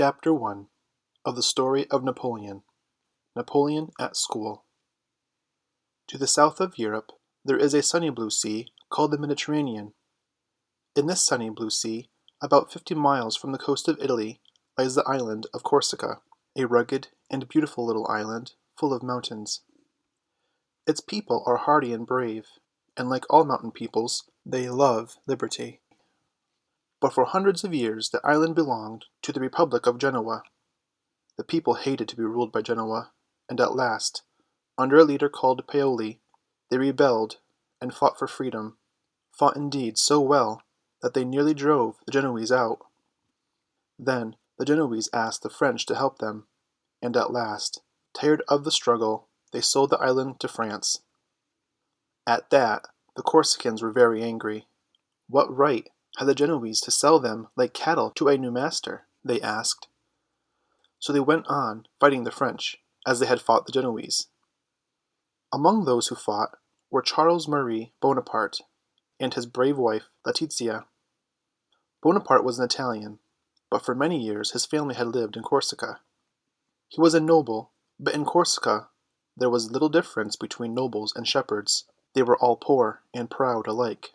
Chapter 1 of the Story of Napoleon. Napoleon at School. To the south of Europe, there is a sunny blue sea called the Mediterranean. In this sunny blue sea, about 50 miles from the coast of Italy, lies the island of Corsica, a rugged and beautiful little island full of mountains. Its people are hardy and brave, and like all mountain peoples, they love liberty. But for hundreds of years the island belonged to the Republic of Genoa. The people hated to be ruled by Genoa, and at last, under a leader called Paoli, they rebelled and fought for freedom, fought indeed so well that they nearly drove the Genoese out. Then the Genoese asked the French to help them, and at last, tired of the struggle, they sold the island to France. At that, the Corsicans were very angry. What right had the Genoese to sell them like cattle to a new master? They asked. So they went on fighting the French, as they had fought the Genoese. Among those who fought were Charles Marie Bonaparte and his brave wife Letizia. Bonaparte was an Italian, but for many years his family had lived in Corsica. He was a noble, but in Corsica there was little difference between nobles and shepherds. They were all poor and proud alike.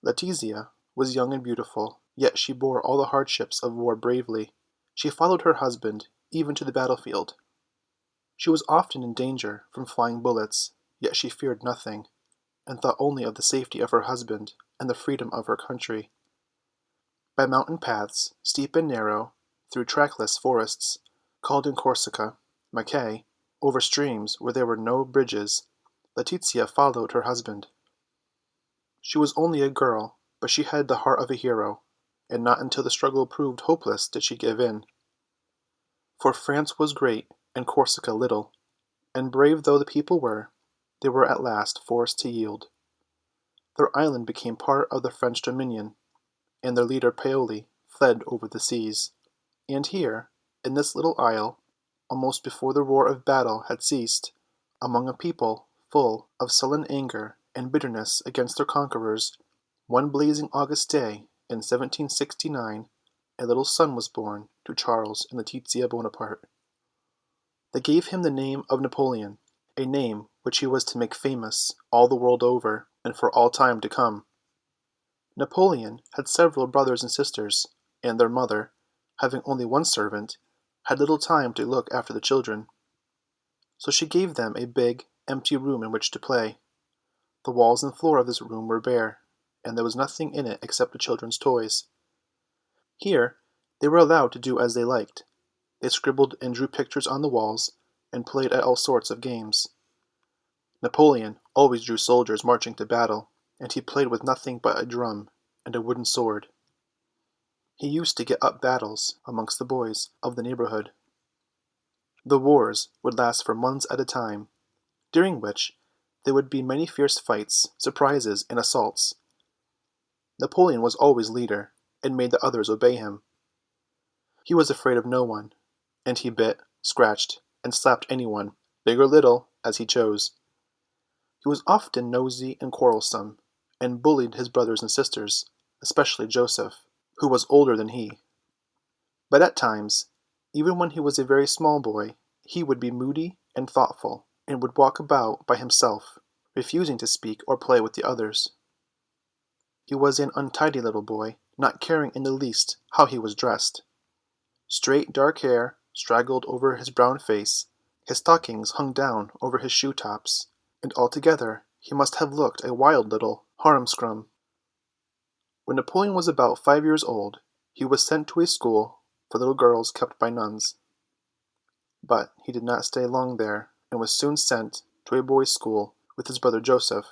Letizia was young and beautiful, yet she bore all the hardships of war bravely. She followed her husband even to the battlefield. She was often in danger from flying bullets, yet she feared nothing, and thought only of the safety of her husband and the freedom of her country. By mountain paths, steep and narrow, through trackless forests, called in Corsica maquis, over streams where there were no bridges, Letizia followed her husband. She was only a girl, but she had the heart of a hero, and not until the struggle proved hopeless did she give in. For France was great, and Corsica little, and brave though the people were, they were at last forced to yield. Their island became part of the French dominion, and their leader Paoli fled over the seas. And here, in this little isle, almost before the roar of battle had ceased, among a people full of sullen anger and bitterness against their conquerors, one blazing August day in 1769, a little son was born to Charles and Letizia Bonaparte. They gave him the name of Napoleon, a name which he was to make famous all the world over and for all time to come. Napoleon had several brothers and sisters, and their mother, having only one servant, had little time to look after the children. So she gave them a big, empty room in which to play. The walls and floor of this room were bare, and there was nothing in it except the children's toys. Here they were allowed to do as they liked. They scribbled and drew pictures on the walls, and played at all sorts of games. Napoleon always drew soldiers marching to battle, and he played with nothing but a drum and a wooden sword. He used to get up battles amongst the boys of the neighborhood. The wars would last for months at a time, during which there would be many fierce fights, surprises, and assaults. Napoleon was always leader, and made the others obey him. He was afraid of no one, and he bit, scratched, and slapped anyone, big or little, as he chose. He was often nosy and quarrelsome, and bullied his brothers and sisters, especially Joseph, who was older than he. But at times, even when he was a very small boy, he would be moody and thoughtful, and would walk about by himself, refusing to speak or play with the others. He was an untidy little boy, not caring in the least how he was dressed. Straight dark hair straggled over his brown face, his stockings hung down over his shoe tops, and altogether he must have looked a wild little harum-scrum. When Napoleon was about 5 years old, he was sent to a school for little girls kept by nuns. But he did not stay long there, and was soon sent to a boys' school with his brother Joseph.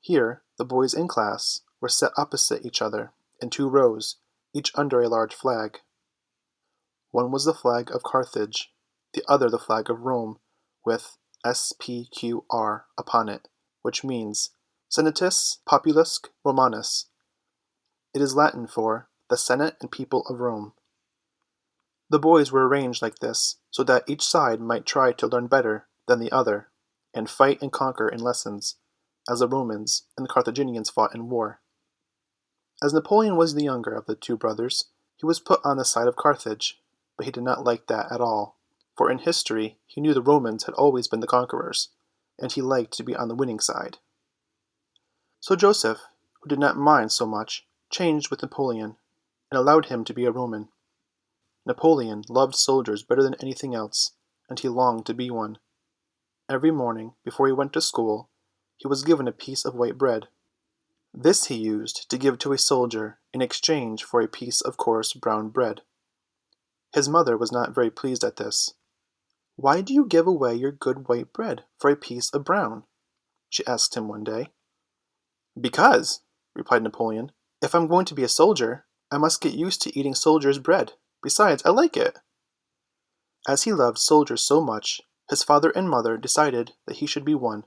Here the boys in class were set opposite each other in 2 rows, each under a large flag. One was the flag of Carthage, the other the flag of Rome, with SPQR upon it, which means Senatus Populusque Romanus. It is Latin for the Senate and People of Rome. The boys were arranged like this so that each side might try to learn better than the other, and fight and conquer in lessons, as the Romans and the Carthaginians fought in war. As Napoleon was the younger of the 2 brothers, He was put on the side of Carthage, but he did not like that at all, for in history he knew the Romans had always been the conquerors, and he liked to be on the winning side. So Joseph, who did not mind so much, changed with Napoleon, and allowed him to be a Roman. Napoleon loved soldiers better than anything else, and he longed to be one. Every morning, before he went to school, he was given a piece of white bread. This he used to give to a soldier in exchange for a piece of coarse brown bread. His mother was not very pleased at this. "Why do you give away your good white bread for a piece of brown?" she asked him one day. "Because," replied Napoleon, "if I'm going to be a soldier, I must get used to eating soldiers' bread. Besides, I like it." As he loved soldiers so much, his father and mother decided that he should be one.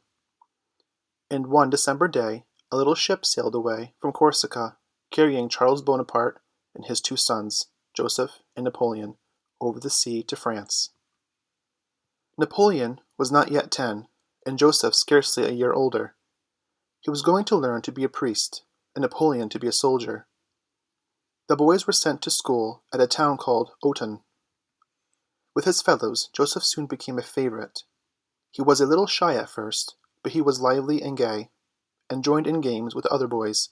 And one December day, a little ship sailed away from Corsica, carrying Charles Bonaparte and his two sons, Joseph and Napoleon, over the sea to France. Napoleon was not yet 10, and Joseph scarcely a year older. He was going to learn to be a priest, and Napoleon to be a soldier. The boys were sent to school at a town called Autun. With his fellows, Joseph soon became a favorite. He was a little shy at first, but he was lively and gay, and joined in games with other boys.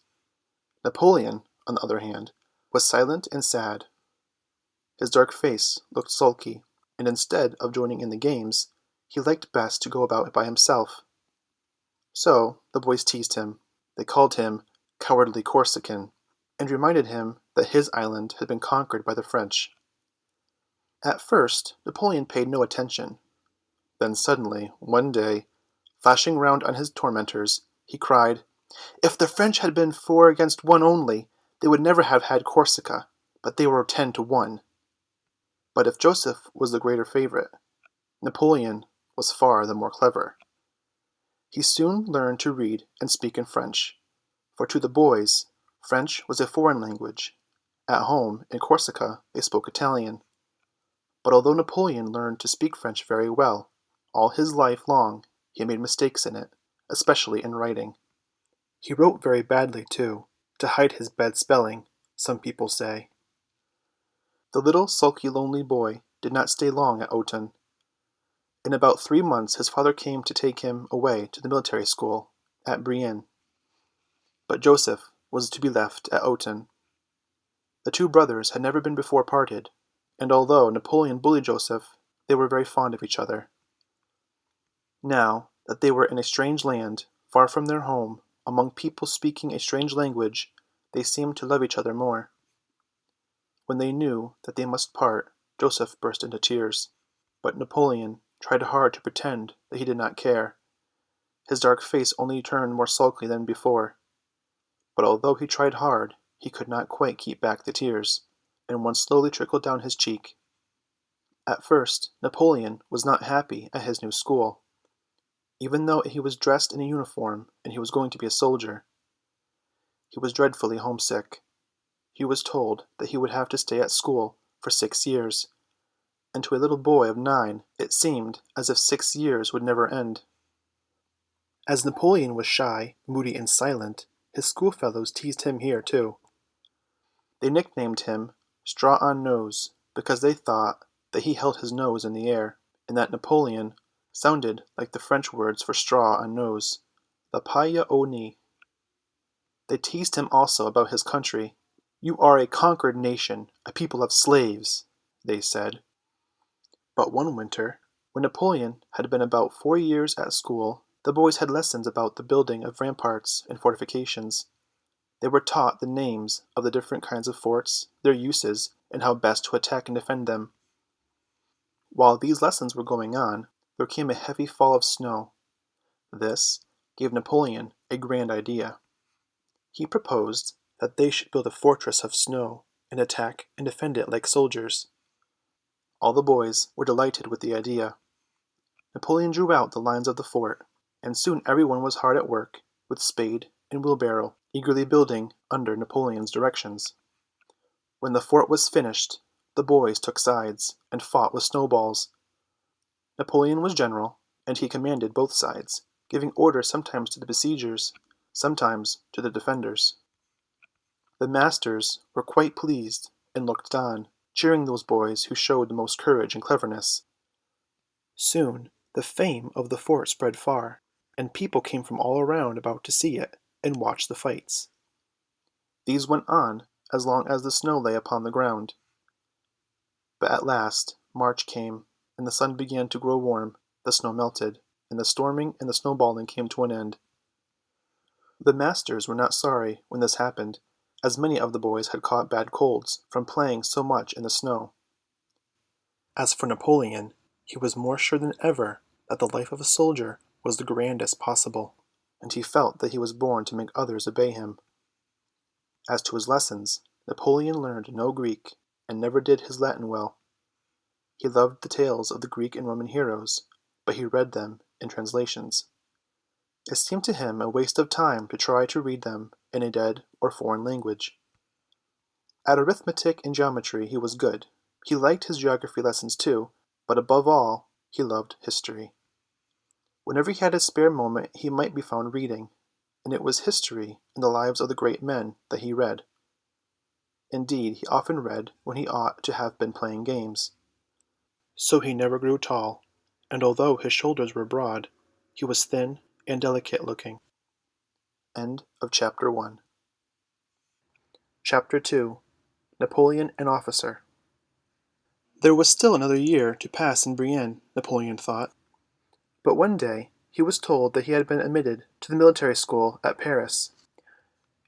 Napoleon, on the other hand, was silent and sad. His dark face looked sulky, and instead of joining in the games, he liked best to go about by himself. So the boys teased him. They called him "cowardly Corsican," and reminded him that his island had been conquered by the French. At first Napoleon paid no attention. Then suddenly, one day, flashing round on his tormentors, he cried, "If the French had been 4 against 1 only, they would never have had Corsica, but they were 10 to 1. But if Joseph was the greater favorite, Napoleon was far the more clever. He soon learned to read and speak in French, for to the boys French was a foreign language. At home, in Corsica, they spoke Italian. But although Napoleon learned to speak French very well, all his life long he made mistakes in it, especially in writing. He wrote very badly, too, to hide his bad spelling, some people say. The little sulky lonely boy did not stay long at Autun. In about 3 months his father came to take him away to the military school at Brienne. But Joseph was to be left at Autun. The two brothers had never been before parted, and although Napoleon bullied Joseph, they were very fond of each other. Now that they were in a strange land, far from their home, among people speaking a strange language, they seemed to love each other more. When they knew that they must part, Joseph burst into tears. But Napoleon tried hard to pretend that he did not care. His dark face only turned more sulky than before. But although he tried hard, he could not quite keep back the tears, and one slowly trickled down his cheek. At first, Napoleon was not happy at his new school, even though he was dressed in a uniform and he was going to be a soldier. He was dreadfully homesick. He was told that he would have to stay at school for 6 years, and to a little boy of 9 it seemed as if 6 years would never end. As Napoleon was shy, moody, and silent, his schoolfellows teased him here too. They nicknamed him Straw-on-Nose because they thought that he held his nose in the air, and that Napoleon sounded like the French words for straw on nose, the paille au nez. They teased him also about his country. "You are a conquered nation, a people of slaves," they said. But one winter, when Napoleon had been about 4 years at school, the boys had lessons about the building of ramparts and fortifications. They were taught the names of the different kinds of forts, their uses, and how best to attack and defend them. While these lessons were going on, there came a heavy fall of snow. This gave Napoleon a grand idea. He proposed that they should build a fortress of snow and attack and defend it like soldiers. All the boys were delighted with the idea. Napoleon drew out the lines of the fort, and soon everyone was hard at work with spade and wheelbarrow, eagerly building under Napoleon's directions. When the fort was finished, the boys took sides and fought with snowballs. Napoleon was general, and he commanded both sides, giving orders sometimes to the besiegers, sometimes to the defenders. The masters were quite pleased, and looked on, cheering those boys who showed the most courage and cleverness. Soon the fame of the fort spread far, and people came from all around about to see it and watch the fights. These went on as long as the snow lay upon the ground. But at last March came, and the sun began to grow warm, the snow melted, and the storming and the snowballing came to an end. The masters were not sorry when this happened, as many of the boys had caught bad colds from playing so much in the snow. As for Napoleon, he was more sure than ever that the life of a soldier was the grandest possible, and he felt that he was born to make others obey him. As to his lessons, Napoleon learned no Greek, and never did his Latin well. He loved the tales of the Greek and Roman heroes, but he read them in translations. It seemed to him a waste of time to try to read them in a dead or foreign language. At arithmetic and geometry he was good. He liked his geography lessons too, but above all, he loved history. Whenever he had a spare moment he might be found reading, and it was history and the lives of the great men that he read. Indeed, he often read when he ought to have been playing games. So he never grew tall, and although his shoulders were broad, he was thin and delicate looking. End of Chapter 1. Chapter 2. Napoleon an Officer. There was still another year to pass in Brienne, Napoleon thought. But one day he was told that he had been admitted to the military school at Paris,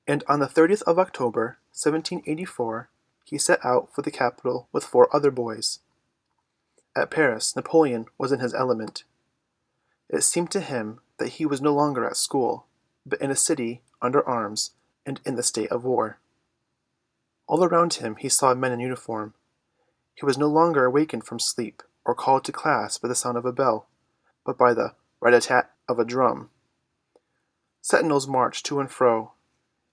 and on the 30th of October, 1784, he set out for the capital with 4 other boys. At Paris, Napoleon was in his element. It seemed to him that he was no longer at school, but in a city under arms and in the state of war. All around him he saw men in uniform. He was no longer awakened from sleep or called to class by the sound of a bell, but by the rat-a-tat of a drum. Sentinels marched to and fro.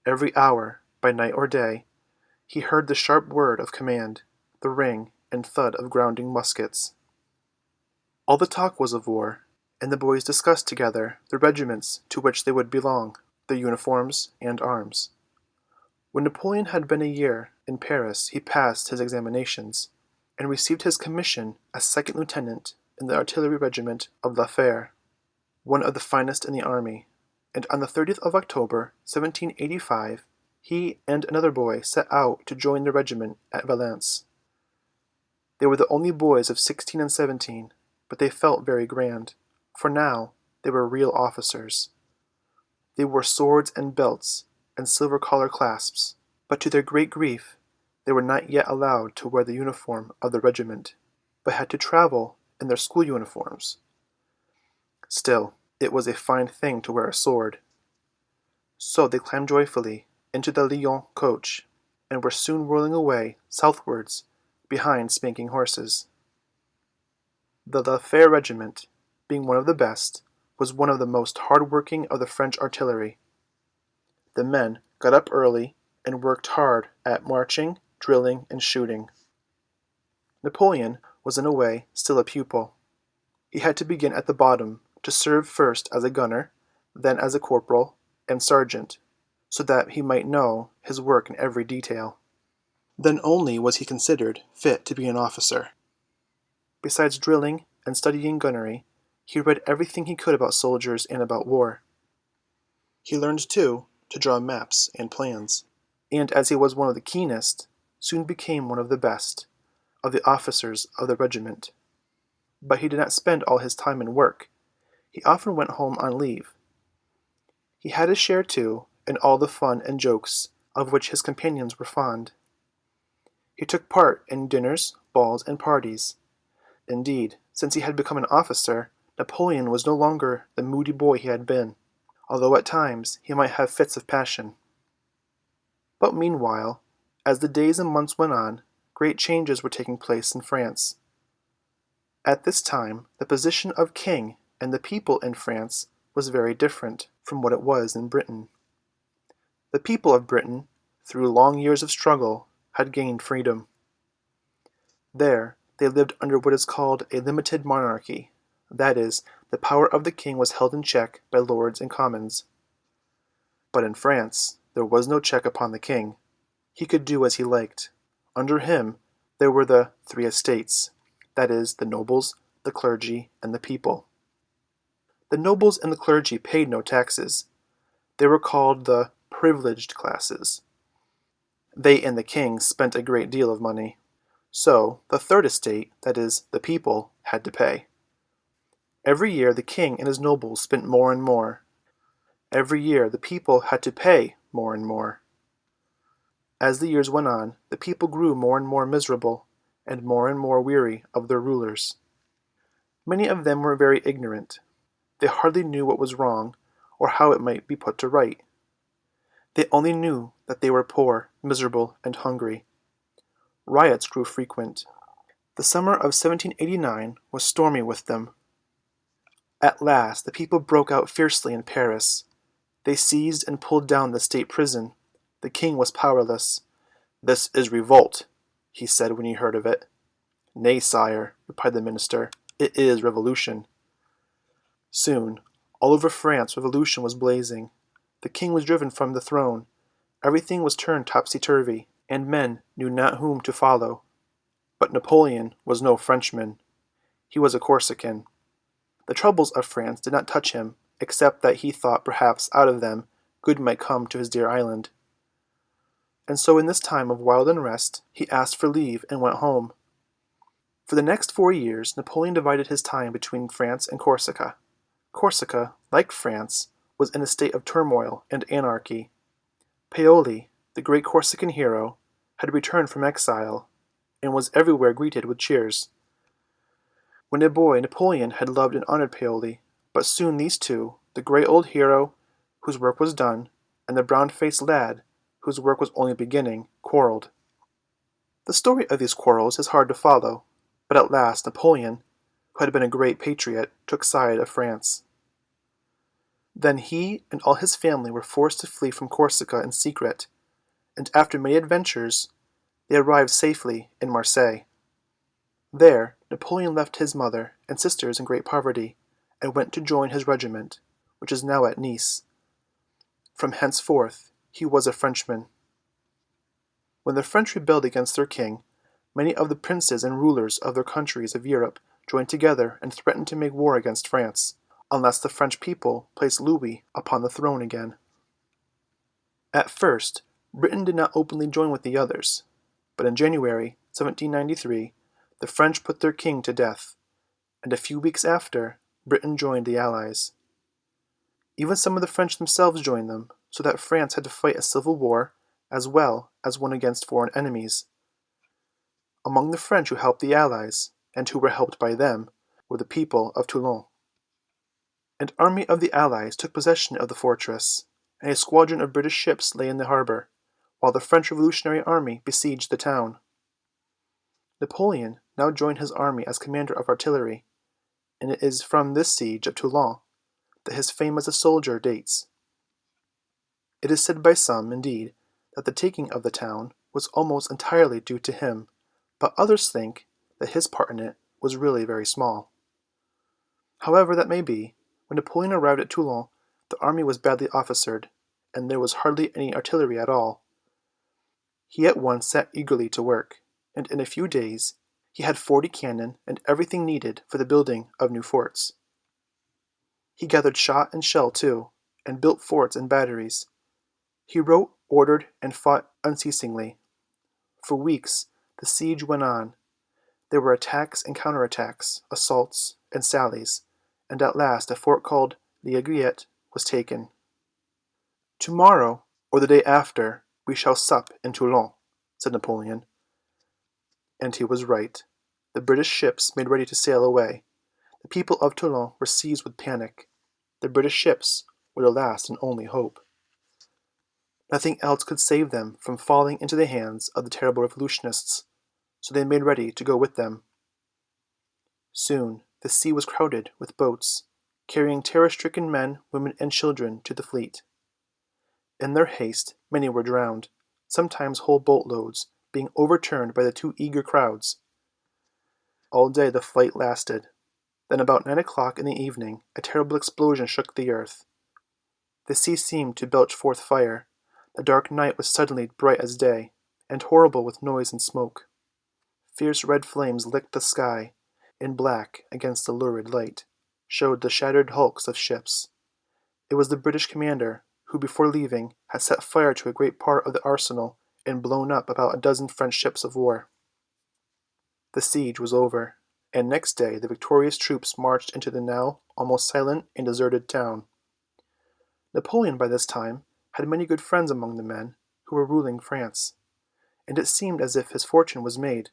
Every hour, by night or day, he heard the sharp word of command, the ring and thud of grounding muskets. All the talk was of war, and the boys discussed together the regiments to which they would belong, their uniforms and arms. When Napoleon had been a year in Paris he passed his examinations, and received his commission as second lieutenant in the artillery regiment of La Fère, one of the finest in the army, and on the 30th of October, 1785, he and another boy set out to join the regiment at Valence. They were the only boys of 16 and 17, but they felt very grand, for now they were real officers. They wore swords and belts and silver collar clasps, but to their great grief they were not yet allowed to wear the uniform of the regiment, but had to travel in their school uniforms. Still, it was a fine thing to wear a sword. So they climbed joyfully into the Lyons coach, and were soon whirling away southwards behind spanking horses. The La Fère regiment, being one of the best, was one of the most hard-working of the French artillery. The men got up early and worked hard at marching, drilling, and shooting. Napoleon was in a way still a pupil. He had to begin at the bottom, to serve first as a gunner, then as a corporal and sergeant, so that he might know his work in every detail. Then only was he considered fit to be an officer. Besides drilling and studying gunnery, he read everything he could about soldiers and about war. He learned, too, to draw maps and plans, and as he was one of the keenest, soon became one of the best of the officers of the regiment. But he did not spend all his time in work. He often went home on leave. He had his share, too, in all the fun and jokes of which his companions were fond. He took part in dinners, balls, and parties. Indeed, since he had become an officer, Napoleon was no longer the moody boy he had been, although at times he might have fits of passion. But meanwhile, as the days and months went on, great changes were taking place in France. At this time, the position of king and the people in France was very different from what it was in Britain. The people of Britain, through long years of struggle, had gained freedom. There they lived under what is called a limited monarchy, that is, the power of the king was held in check by lords and commons. But in France there was no check upon the king. He could do as he liked. Under him there were the three estates, that is, the nobles, the clergy, and the people. The nobles and the clergy paid no taxes. They were called the privileged classes. They and the king spent a great deal of money. So the third estate, that is, the people, had to pay. Every year the king and his nobles spent more and more. Every year the people had to pay more and more. As the years went on, the people grew more and more miserable, and more weary of their rulers. Many of them were very ignorant. They hardly knew what was wrong, or how it might be put to right. They only knew that they were poor, miserable, and hungry. Riots grew frequent. The summer of 1789 was stormy with them. At last the people broke out fiercely in Paris. They seized and pulled down the state prison. The king was powerless. "This is revolt," he said when he heard of it. "Nay, sire," replied the minister, "it is revolution." Soon, all over France revolution was blazing. The king was driven from the throne. Everything was turned topsy-turvy, and men knew not whom to follow. But Napoleon was no Frenchman. He was a Corsican. The troubles of France did not touch him, except that he thought perhaps out of them good might come to his dear island. And so in this time of wild unrest he asked for leave and went home. For the next 4 years Napoleon divided his time between France and Corsica. Corsica, like France, was in a state of turmoil and anarchy. Paoli, the great Corsican hero, had returned from exile, and was everywhere greeted with cheers. When a boy, Napoleon had loved and honored Paoli, but soon these two, the great old hero, whose work was done, and the brown-faced lad, whose work was only beginning, quarreled. The story of these quarrels is hard to follow, but at last Napoleon, who had been a great patriot, took side of France. Then he and all his family were forced to flee from Corsica in secret, and after many adventures, they arrived safely in Marseille. There Napoleon left his mother and sisters in great poverty, and went to join his regiment, which is now at Nice. From henceforth he was a Frenchman. When the French rebelled against their king, many of the princes and rulers of their countries of Europe joined together and threatened to make war against France, unless the French people placed Louis upon the throne again. At first, Britain did not openly join with the others, but in January 1793 the French put their king to death, and a few weeks after Britain joined the Allies. Even some of the French themselves joined them, so that France had to fight a civil war as well as one against foreign enemies. Among the French who helped the Allies, and who were helped by them, were the people of Toulon. An army of the Allies took possession of the fortress, and a squadron of British ships lay in the harbor, while the French Revolutionary Army besieged the town. Napoleon now joined his army as commander of artillery, and it is from this siege of Toulon that his fame as a soldier dates. It is said by some, indeed, that the taking of the town was almost entirely due to him, but others think that his part in it was really very small. However that may be, when Napoleon arrived at Toulon, the army was badly officered, and there was hardly any artillery at all. He at once set eagerly to work, and in a few days he had 40 cannon and everything needed for the building of new forts. He gathered shot and shell too, and built forts and batteries. He wrote, ordered, and fought unceasingly. For weeks the siege went on. There were attacks and counterattacks, assaults and sallies, and at last a fort called La Aiguillette was taken. "Tomorrow, or the day after, we shall sup in Toulon," said Napoleon. And he was right. The British ships made ready to sail away. The people of Toulon were seized with panic. The British ships were their last and only hope. Nothing else could save them from falling into the hands of the terrible revolutionists, so they made ready to go with them. Soon the sea was crowded with boats, carrying terror-stricken men, women, and children to the fleet. In their haste many were drowned, sometimes whole boatloads being overturned by the too eager crowds. All day the fight lasted. Then about 9 o'clock in the evening a terrible explosion shook the earth. The sea seemed to belch forth fire. The dark night was suddenly bright as day, and horrible with noise and smoke. Fierce red flames licked the sky, and black, against the lurid light, showed the shattered hulks of ships. It was the British commander, who before leaving had set fire to a great part of the arsenal and blown up about a dozen French ships of war. The siege was over, and next day the victorious troops marched into the now almost silent and deserted town. Napoleon by this time had many good friends among the men who were ruling France, and it seemed as if his fortune was made.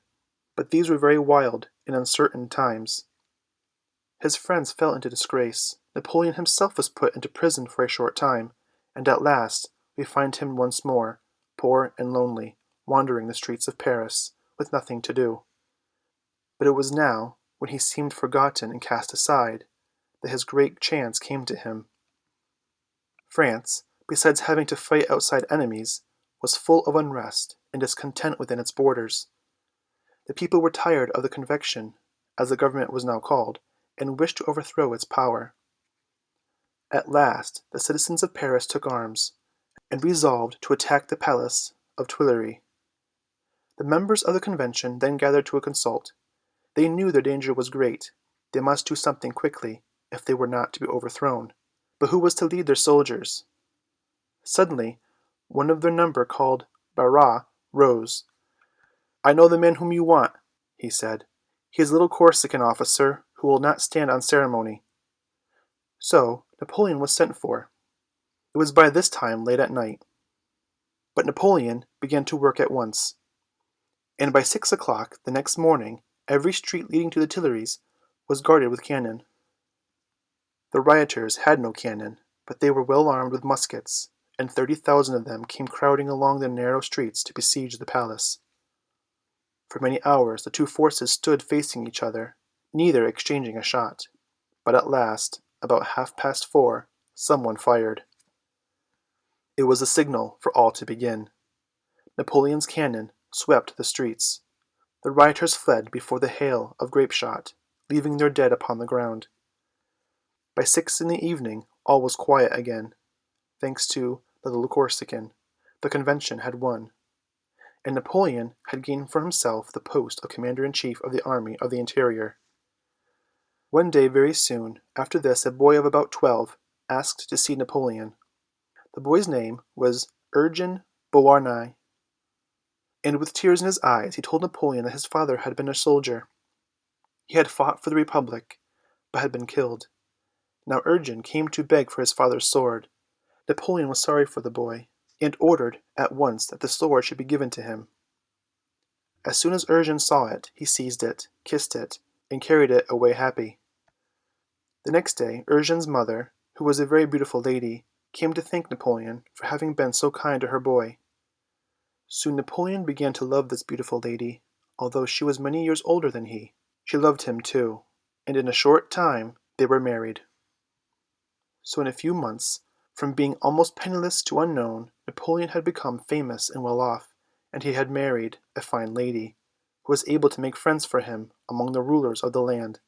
But these were very wild and uncertain times. His friends fell into disgrace. Napoleon himself was put into prison for a short time, and at last we find him once more, poor and lonely, wandering the streets of Paris, with nothing to do. But it was now, when he seemed forgotten and cast aside, that his great chance came to him. France, besides having to fight outside enemies, was full of unrest and discontent within its borders. The people were tired of the Convection, as the government was now called, and wished to overthrow its power. At last the citizens of Paris took arms, and resolved to attack the palace of Tuileries. The members of the Convention then gathered to a consult. They knew their danger was great. They must do something quickly, if they were not to be overthrown. But who was to lead their soldiers? Suddenly, one of their number, called Barras, rose. "I know the man whom you want," he said. "He is a little Corsican officer who will not stand on ceremony." So Napoleon was sent for. It was by this time late at night. But Napoleon began to work at once, and by 6 o'clock the next morning every street leading to the Tuileries was guarded with cannon. The rioters had no cannon, but they were well armed with muskets, and 30,000 of them came crowding along the narrow streets to besiege the palace. For many hours the two forces stood facing each other, neither exchanging a shot. But at last, about 4:30, someone fired. It was a signal for all to begin. Napoleon's cannon swept the streets. The rioters fled before the hail of grape-shot, leaving their dead upon the ground. By 6 in the evening all was quiet again. Thanks to the little Corsican, the Convention had won, and Napoleon had gained for himself the post of Commander-in-Chief of the Army of the Interior. One day very soon after this a boy of about 12 asked to see Napoleon. The boy's name was Eugène Beauharnais, and with tears in his eyes he told Napoleon that his father had been a soldier. He had fought for the Republic, but had been killed. Now Eugène came to beg for his father's sword. Napoleon was sorry for the boy, and ordered at once that the sword should be given to him. As soon as Eugène saw it, he seized it, kissed it, and carried it away happy. The next day Eugène's mother, who was a very beautiful lady, came to thank Napoleon for having been so kind to her boy. Soon Napoleon began to love this beautiful lady, although she was many years older than he. She loved him too, and in a short time they were married. So in a few months, from being almost penniless to unknown, Napoleon had become famous and well off, and he had married a fine lady, who was able to make friends for him among the rulers of the land.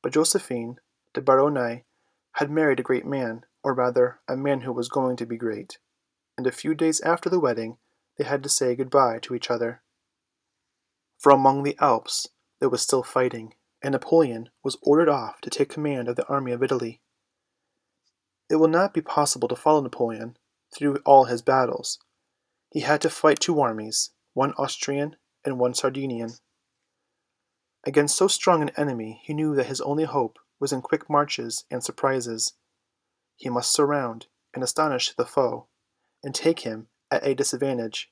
But Josephine de Beauharnais had married a great man, or rather a man who was going to be great, and a few days after the wedding they had to say good-bye to each other. For among the Alps there was still fighting, and Napoleon was ordered off to take command of the army of Italy. It will not be possible to follow Napoleon through all his battles. He had to fight two armies, one Austrian and one Sardinian. Against so strong an enemy he knew that his only hope was in quick marches and surprises. He must surround and astonish the foe, and take him at a disadvantage.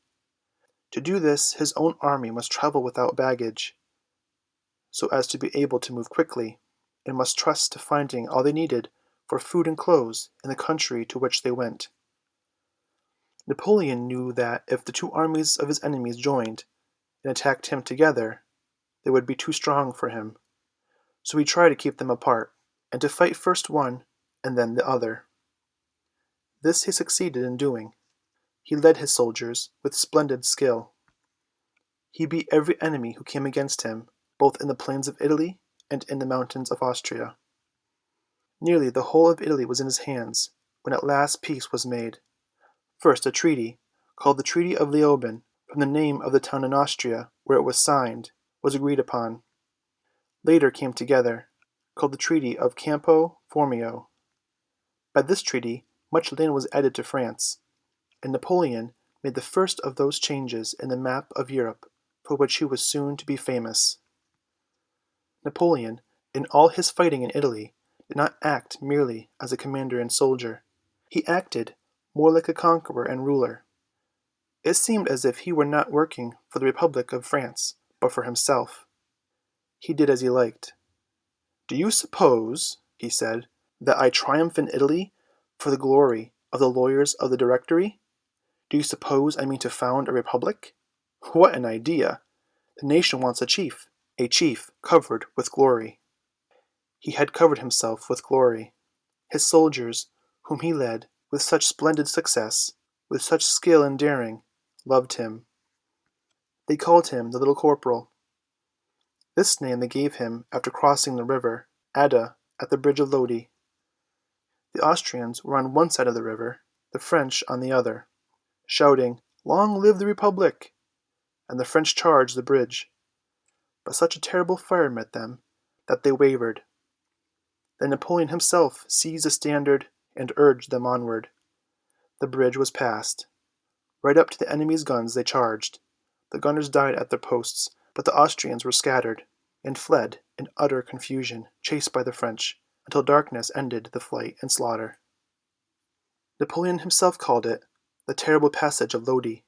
To do this his own army must travel without baggage, so as to be able to move quickly, and must trust to finding all they needed for food and clothes in the country to which they went. Napoleon knew that if the two armies of his enemies joined and attacked him together, they would be too strong for him. So he tried to keep them apart, and to fight first one and then the other. This he succeeded in doing. He led his soldiers with splendid skill. He beat every enemy who came against him, both in the plains of Italy and in the mountains of Austria. Nearly the whole of Italy was in his hands, when at last peace was made. First a treaty, called the Treaty of Leoben, from the name of the town in Austria where it was signed, was agreed upon. Later came together, called the Treaty of Campo Formio. By this treaty much land was added to France, and Napoleon made the first of those changes in the map of Europe for which he was soon to be famous. Napoleon, in all his fighting in Italy, did not act merely as a commander and soldier. He acted more like a conqueror and ruler. It seemed as if he were not working for the Republic of France, but for himself. He did as he liked. "Do you suppose," he said, "that I triumph in Italy for the glory of the lawyers of the Directory? Do you suppose I mean to found a republic? What an idea! The nation wants a chief covered with glory." He had covered himself with glory. His soldiers, whom he led with such splendid success, with such skill and daring, loved him. They called him the Little Corporal. This name they gave him after crossing the river Adda at the bridge of Lodi. The Austrians were on one side of the river, the French on the other, shouting, "Long live the Republic!" and the French charged the bridge. But such a terrible fire met them that they wavered. Then Napoleon himself seized a standard and urged them onward. The bridge was passed. Right up to the enemy's guns they charged. The gunners died at their posts, but the Austrians were scattered, and fled in utter confusion, chased by the French, until darkness ended the flight and slaughter. Napoleon himself called it the terrible passage of Lodi,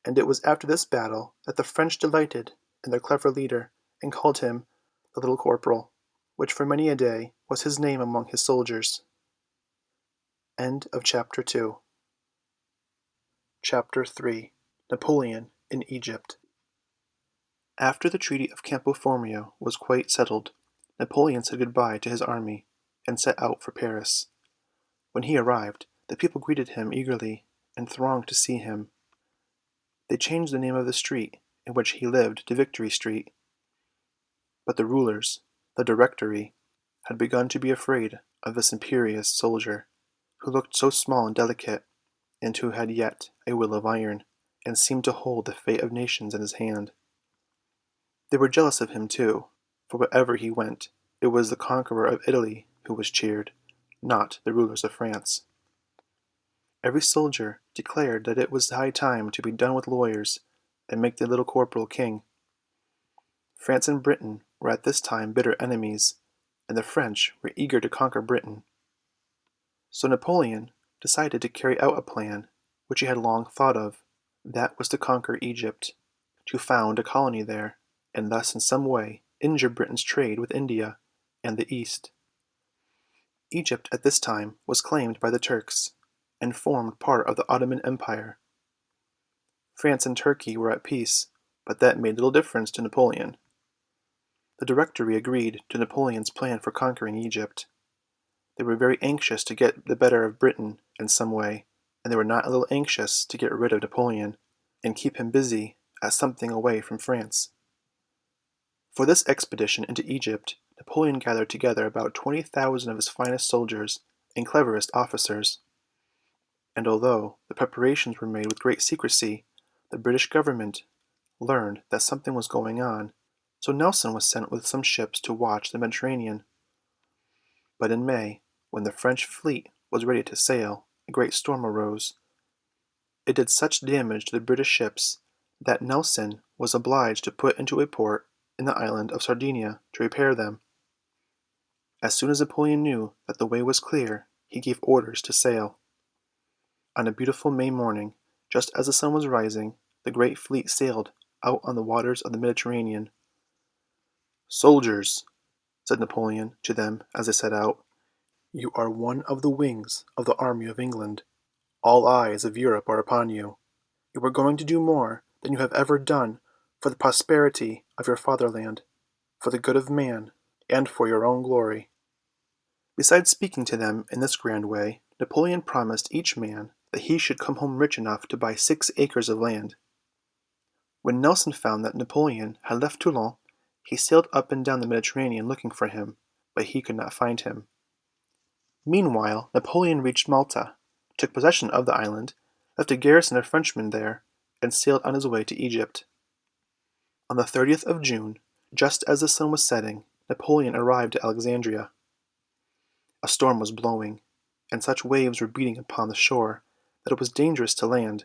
and it was after this battle that the French delighted in their clever leader, and called him the Little Corporal, which for many a day was his name among his soldiers. End of Chapter 2. Chapter 3. Napoleon in Egypt. After the Treaty of Campo Formio was quite settled, Napoleon said goodbye to his army, and set out for Paris. When he arrived, the people greeted him eagerly, and thronged to see him. They changed the name of the street in which he lived to Victory Street. But the rulers, the Directory, had begun to be afraid of this imperious soldier, who looked so small and delicate, and who had yet a will of iron, and seemed to hold the fate of nations in his hand. They were jealous of him too, for wherever he went, it was the conqueror of Italy who was cheered, not the rulers of France. Every soldier declared that it was high time to be done with lawyers, and make the Little Corporal king. France and Britain were at this time bitter enemies, and the French were eager to conquer Britain. So Napoleon decided to carry out a plan which he had long thought of. That was to conquer Egypt, to found a colony there, and thus in some way injure Britain's trade with India and the East. Egypt at this time was claimed by the Turks, and formed part of the Ottoman Empire. France and Turkey were at peace, but that made little difference to Napoleon. The Directory agreed to Napoleon's plan for conquering Egypt. They were very anxious to get the better of Britain in some way, and they were not a little anxious to get rid of Napoleon, and keep him busy at something away from France. For this expedition into Egypt, Napoleon gathered together about 20,000 of his finest soldiers and cleverest officers. And although the preparations were made with great secrecy, the British government learned that something was going on, so Nelson was sent with some ships to watch the Mediterranean. But in May, when the French fleet was ready to sail, a great storm arose. It did such damage to the British ships that Nelson was obliged to put into a port in the island of Sardinia to repair them. As soon as Napoleon knew that the way was clear, he gave orders to sail. On a beautiful May morning, just as the sun was rising, the great fleet sailed out on the waters of the Mediterranean. "Soldiers," said Napoleon to them as they set out, "you are one of the wings of the army of England. All eyes of Europe are upon you. You are going to do more than you have ever done for the prosperity of your fatherland, for the good of man, and for your own glory." Besides speaking to them in this grand way, Napoleon promised each man that he should come home rich enough to buy 6 acres of land. When Nelson found that Napoleon had left Toulon, he sailed up and down the Mediterranean looking for him, but he could not find him. Meanwhile, Napoleon reached Malta, took possession of the island, left a garrison of Frenchmen there, and sailed on his way to Egypt. On the 30th of June, just as the sun was setting, Napoleon arrived at Alexandria. A storm was blowing, and such waves were beating upon the shore that it was dangerous to land.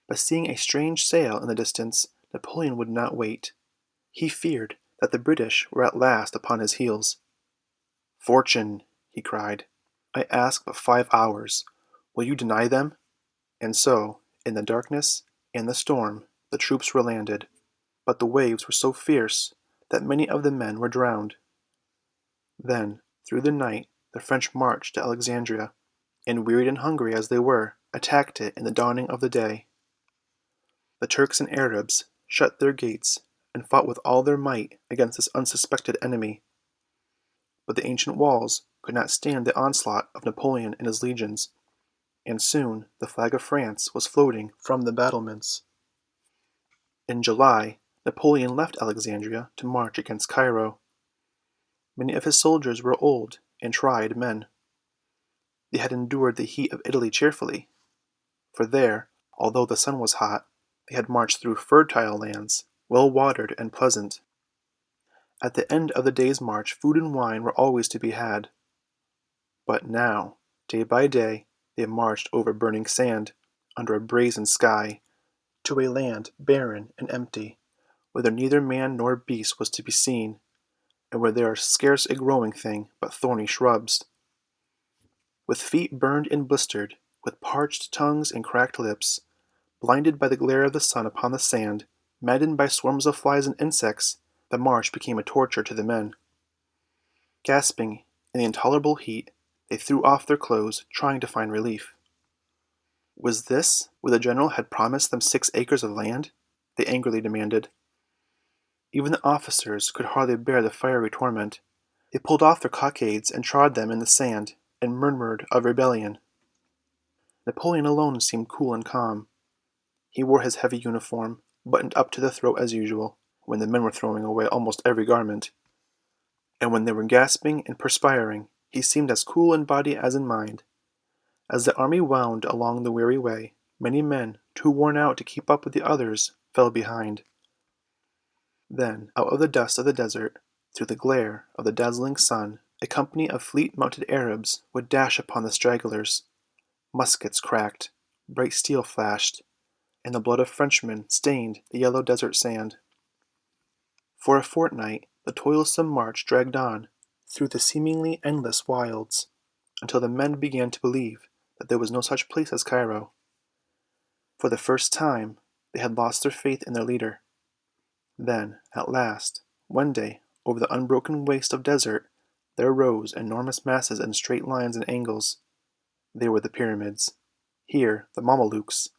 But seeing a strange sail in the distance, Napoleon would not wait. He feared that the British were at last upon his heels. "Fortune," he cried, "I ask but 5 hours. Will you deny them?" And so, in the darkness and the storm, the troops were landed. But the waves were so fierce that many of the men were drowned. Then, through the night, the French marched to Alexandria, and wearied and hungry as they were, attacked it in the dawning of the day. The Turks and Arabs shut their gates and fought with all their might against this unsuspected enemy. But the ancient walls could not stand the onslaught of Napoleon and his legions, and soon the flag of France was floating from the battlements. In July, Napoleon left Alexandria to march against Cairo. Many of his soldiers were old and tried men. They had endured the heat of Italy cheerfully, for there, although the sun was hot, they had marched through fertile lands, well watered and pleasant. At the end of the day's march food and wine were always to be had. But now, day by day, they marched over burning sand, under a brazen sky, to a land barren and empty, where neither man nor beast was to be seen, and where there are scarce a growing thing but thorny shrubs. With feet burned and blistered, with parched tongues and cracked lips, blinded by the glare of the sun upon the sand, maddened by swarms of flies and insects, the march became a torture to the men. Gasping in the intolerable heat, they threw off their clothes, trying to find relief. Was this where the general had promised them 6 acres of land? They angrily demanded. Even the officers could hardly bear the fiery torment. They pulled off their cockades and trod them in the sand, and murmured of rebellion. Napoleon alone seemed cool and calm. He wore his heavy uniform, buttoned up to the throat as usual, when the men were throwing away almost every garment. And when they were gasping and perspiring, he seemed as cool in body as in mind. As the army wound along the weary way, many men, too worn out to keep up with the others, fell behind. Then, out of the dust of the desert, through the glare of the dazzling sun, a company of fleet-mounted Arabs would dash upon the stragglers. Muskets cracked, bright steel flashed, and the blood of Frenchmen stained the yellow desert sand. For a fortnight the toilsome march dragged on through the seemingly endless wilds, until the men began to believe that there was no such place as Cairo. For the first time they had lost their faith in their leader. Then, at last, one day, over the unbroken waste of desert, there rose enormous masses in straight lines and angles. They were the pyramids. Here the Mamelukes,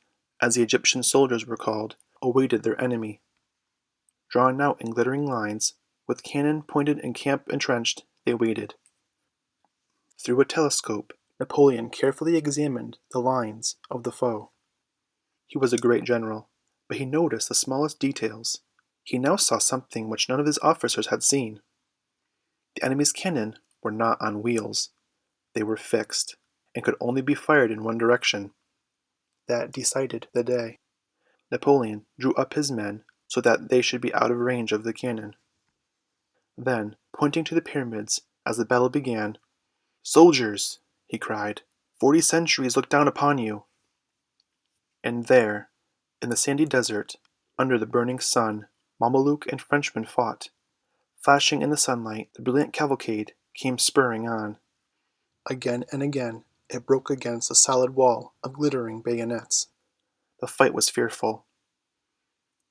as the Egyptian soldiers were called, awaited their enemy. Drawn out in glittering lines, with cannon pointed and camp entrenched, they waited. Through a telescope, Napoleon carefully examined the lines of the foe. He was a great general, but he noticed the smallest details. He now saw something which none of his officers had seen. The enemy's cannon were not on wheels. They were fixed, and could only be fired in one direction. That decided the day. Napoleon drew up his men so that they should be out of range of the cannon. Then, pointing to the pyramids as the battle began, "Soldiers," he cried, "40 centuries look down upon you." And there, in the sandy desert, under the burning sun, Mameluke and Frenchman fought. Flashing in the sunlight, the brilliant cavalcade came spurring on. Again and again it broke against a solid wall of glittering bayonets. The fight was fearful.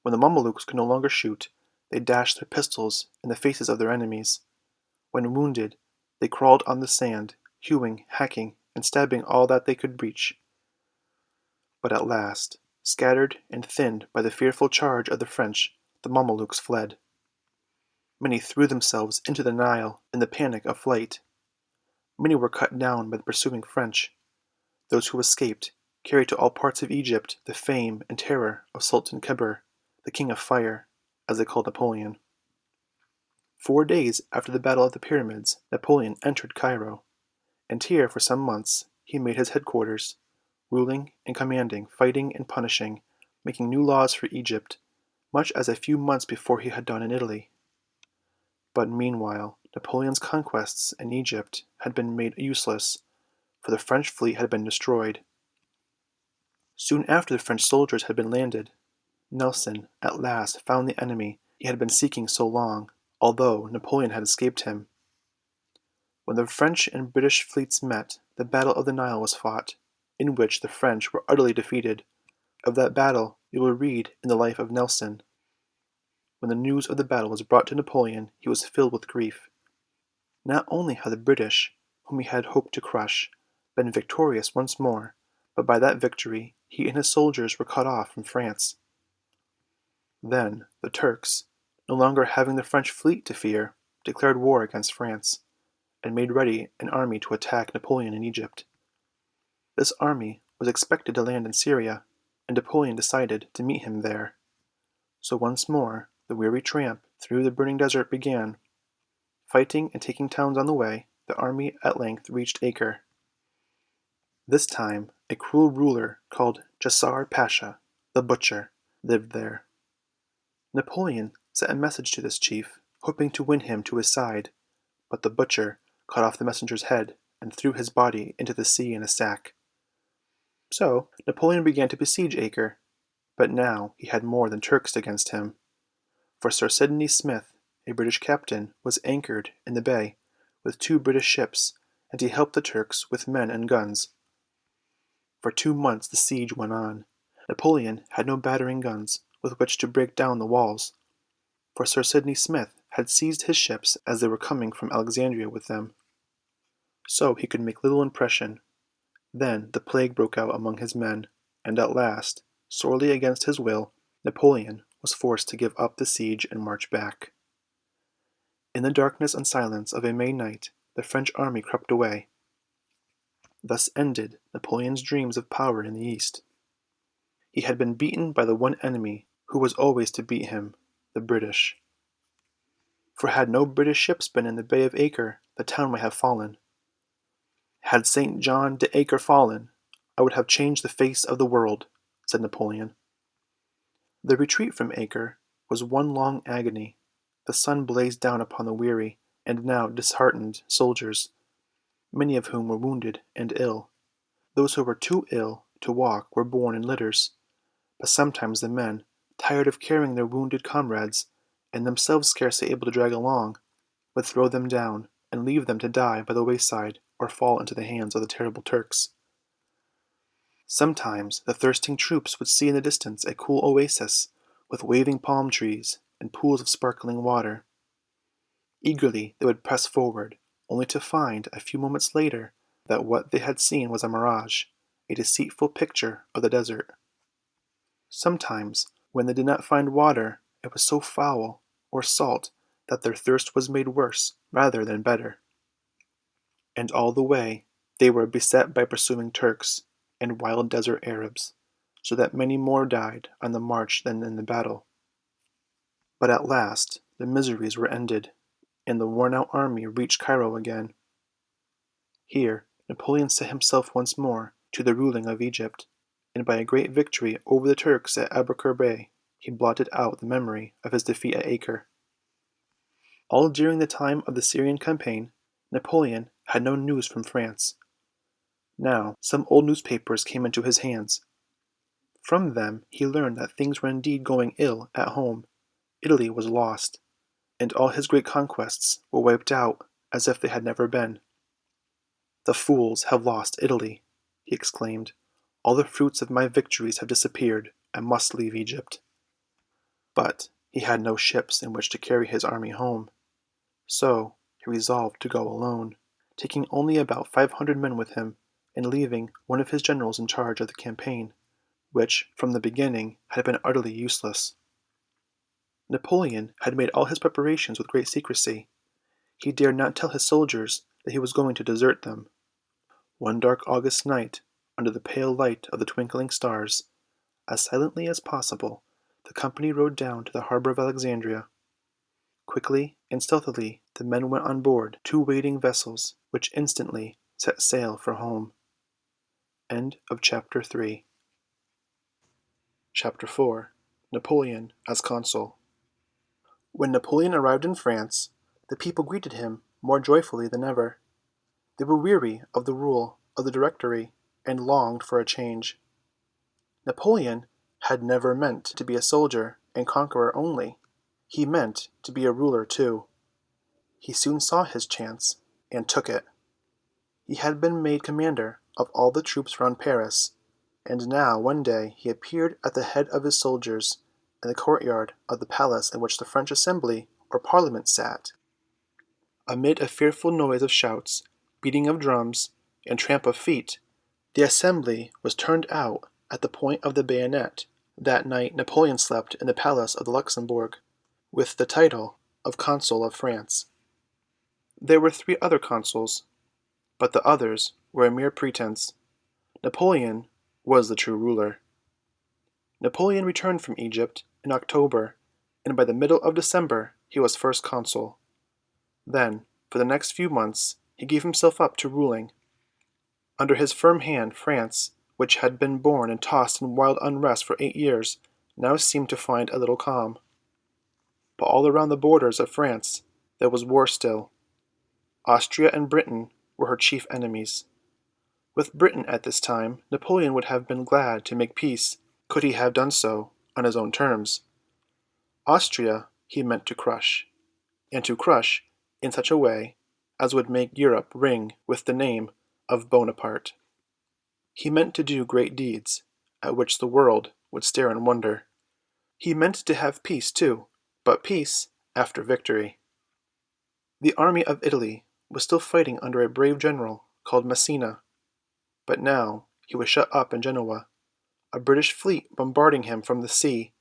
When the Mamelukes could no longer shoot, they dashed their pistols in the faces of their enemies. When wounded, they crawled on the sand, hewing, hacking, and stabbing all that they could reach. But at last, scattered and thinned by the fearful charge of the French, the Mamelukes fled. Many threw themselves into the Nile in the panic of flight. Many were cut down by the pursuing French. Those who escaped carried to all parts of Egypt the fame and terror of Sultan Kebir, the King of Fire, as they called Napoleon. 4 days after the Battle of the Pyramids, Napoleon entered Cairo, and here for some months he made his headquarters, ruling and commanding, fighting and punishing, making new laws for Egypt, much as a few months before he had done in Italy. But meanwhile, Napoleon's conquests in Egypt had been made useless, for the French fleet had been destroyed. Soon after the French soldiers had been landed, Nelson at last found the enemy he had been seeking so long, although Napoleon had escaped him. When the French and British fleets met, the Battle of the Nile was fought, in which the French were utterly defeated. Of that battle you will read in the life of Nelson. When the news of the battle was brought to Napoleon, he was filled with grief. Not only had the British, whom he had hoped to crush, been victorious once more, but by that victory he and his soldiers were cut off from France. Then the Turks, no longer having the French fleet to fear, declared war against France, and made ready an army to attack Napoleon in Egypt. This army was expected to land in Syria, and Napoleon decided to meet him there. So once more the weary tramp through the burning desert began. Fighting and taking towns on the way, the army at length reached Acre. This time a cruel ruler called Jassar Pasha, the Butcher, lived there. Napoleon sent a message to this chief, hoping to win him to his side, but the Butcher cut off the messenger's head and threw his body into the sea in a sack. So Napoleon began to besiege Acre, but now he had more than Turks against him. For Sir Sidney Smith, a British captain, was anchored in the bay with 2 British ships, and he helped the Turks with men and guns. For 2 months the siege went on. Napoleon had no battering guns with which to break down the walls, for Sir Sidney Smith had seized his ships as they were coming from Alexandria with them. So he could make little impression. Then the plague broke out among his men, and at last, sorely against his will, Napoleon was forced to give up the siege and march back. In the darkness and silence of a May night, the French army crept away. Thus ended Napoleon's dreams of power in the East. He had been beaten by the one enemy who was always to beat him, the British. For had no British ships been in the Bay of Acre, the town might have fallen. Had St. John de Acre fallen, I would have changed the face of the world, said Napoleon. The retreat from Acre was one long agony. The sun blazed down upon the weary and now disheartened soldiers, many of whom were wounded and ill. Those who were too ill to walk were borne in litters, but sometimes the men, tired of carrying their wounded comrades, and themselves scarcely able to drag along, would throw them down and leave them to die by the wayside or fall into the hands of the terrible Turks. Sometimes the thirsting troops would see in the distance a cool oasis with waving palm trees and pools of sparkling water. Eagerly they would press forward, only to find a few moments later that what they had seen was a mirage, a deceitful picture of the desert. Sometimes, when they did not find water, it was so foul or salt that their thirst was made worse rather than better. And all the way they were beset by pursuing Turks and wild desert Arabs, so that many more died on the march than in the battle. But at last the miseries were ended, and the worn-out army reached Cairo again. Here Napoleon set himself once more to the ruling of Egypt, and by a great victory over the Turks at Aboukir Bay, he blotted out the memory of his defeat at Acre. All during the time of the Syrian campaign, Napoleon had no news from France. Now some old newspapers came into his hands. From them he learned that things were indeed going ill at home. Italy was lost, and all his great conquests were wiped out as if they had never been. "The fools have lost Italy," he exclaimed. "All the fruits of my victories have disappeared. I must leave Egypt." But he had no ships in which to carry his army home. So he resolved to go alone, taking only about 500 men with him, and leaving one of his generals in charge of the campaign, which from the beginning had been utterly useless. Napoleon had made all his preparations with great secrecy. He dared not tell his soldiers that he was going to desert them. One dark August night, under the pale light of the twinkling stars, as silently as possible, the company rowed down to the harbor of Alexandria. Quickly and stealthily the men went on board 2 waiting vessels, which instantly set sail for home. End of chapter 3. Chapter 4. Napoleon as Consul. When Napoleon arrived in France, the people greeted him more joyfully than ever. They were weary of the rule of the Directory and longed for a change. Napoleon had never meant to be a soldier and conqueror only. He meant to be a ruler too. He soon saw his chance and took it. He had been made commander of all the troops round Paris, and now one day he appeared at the head of his soldiers in the courtyard of the palace in which the French Assembly or Parliament sat. Amid a fearful noise of shouts, beating of drums, and tramp of feet, the assembly was turned out at the point of the bayonet. That night Napoleon slept in the palace of the Luxembourg, with the title of Consul of France. There were 3 other consuls, but the others were a mere pretense. Napoleon was the true ruler. Napoleon returned from Egypt in October, and by the middle of December he was first consul. Then, for the next few months, he gave himself up to ruling. Under his firm hand France, which had been born and tossed in wild unrest for 8 years, now seemed to find a little calm. But all around the borders of France there was war still. Austria and Britain were her chief enemies. With Britain at this time Napoleon would have been glad to make peace, could he have done so on his own terms. Austria he meant to crush, and to crush in such a way as would make Europe ring with the name of Bonaparte. He meant to do great deeds, at which the world would stare in wonder. He meant to have peace too, but peace after victory. The army of Italy was still fighting under a brave general called Massena, but now he was shut up in Genoa, a British fleet bombarding him from the sea,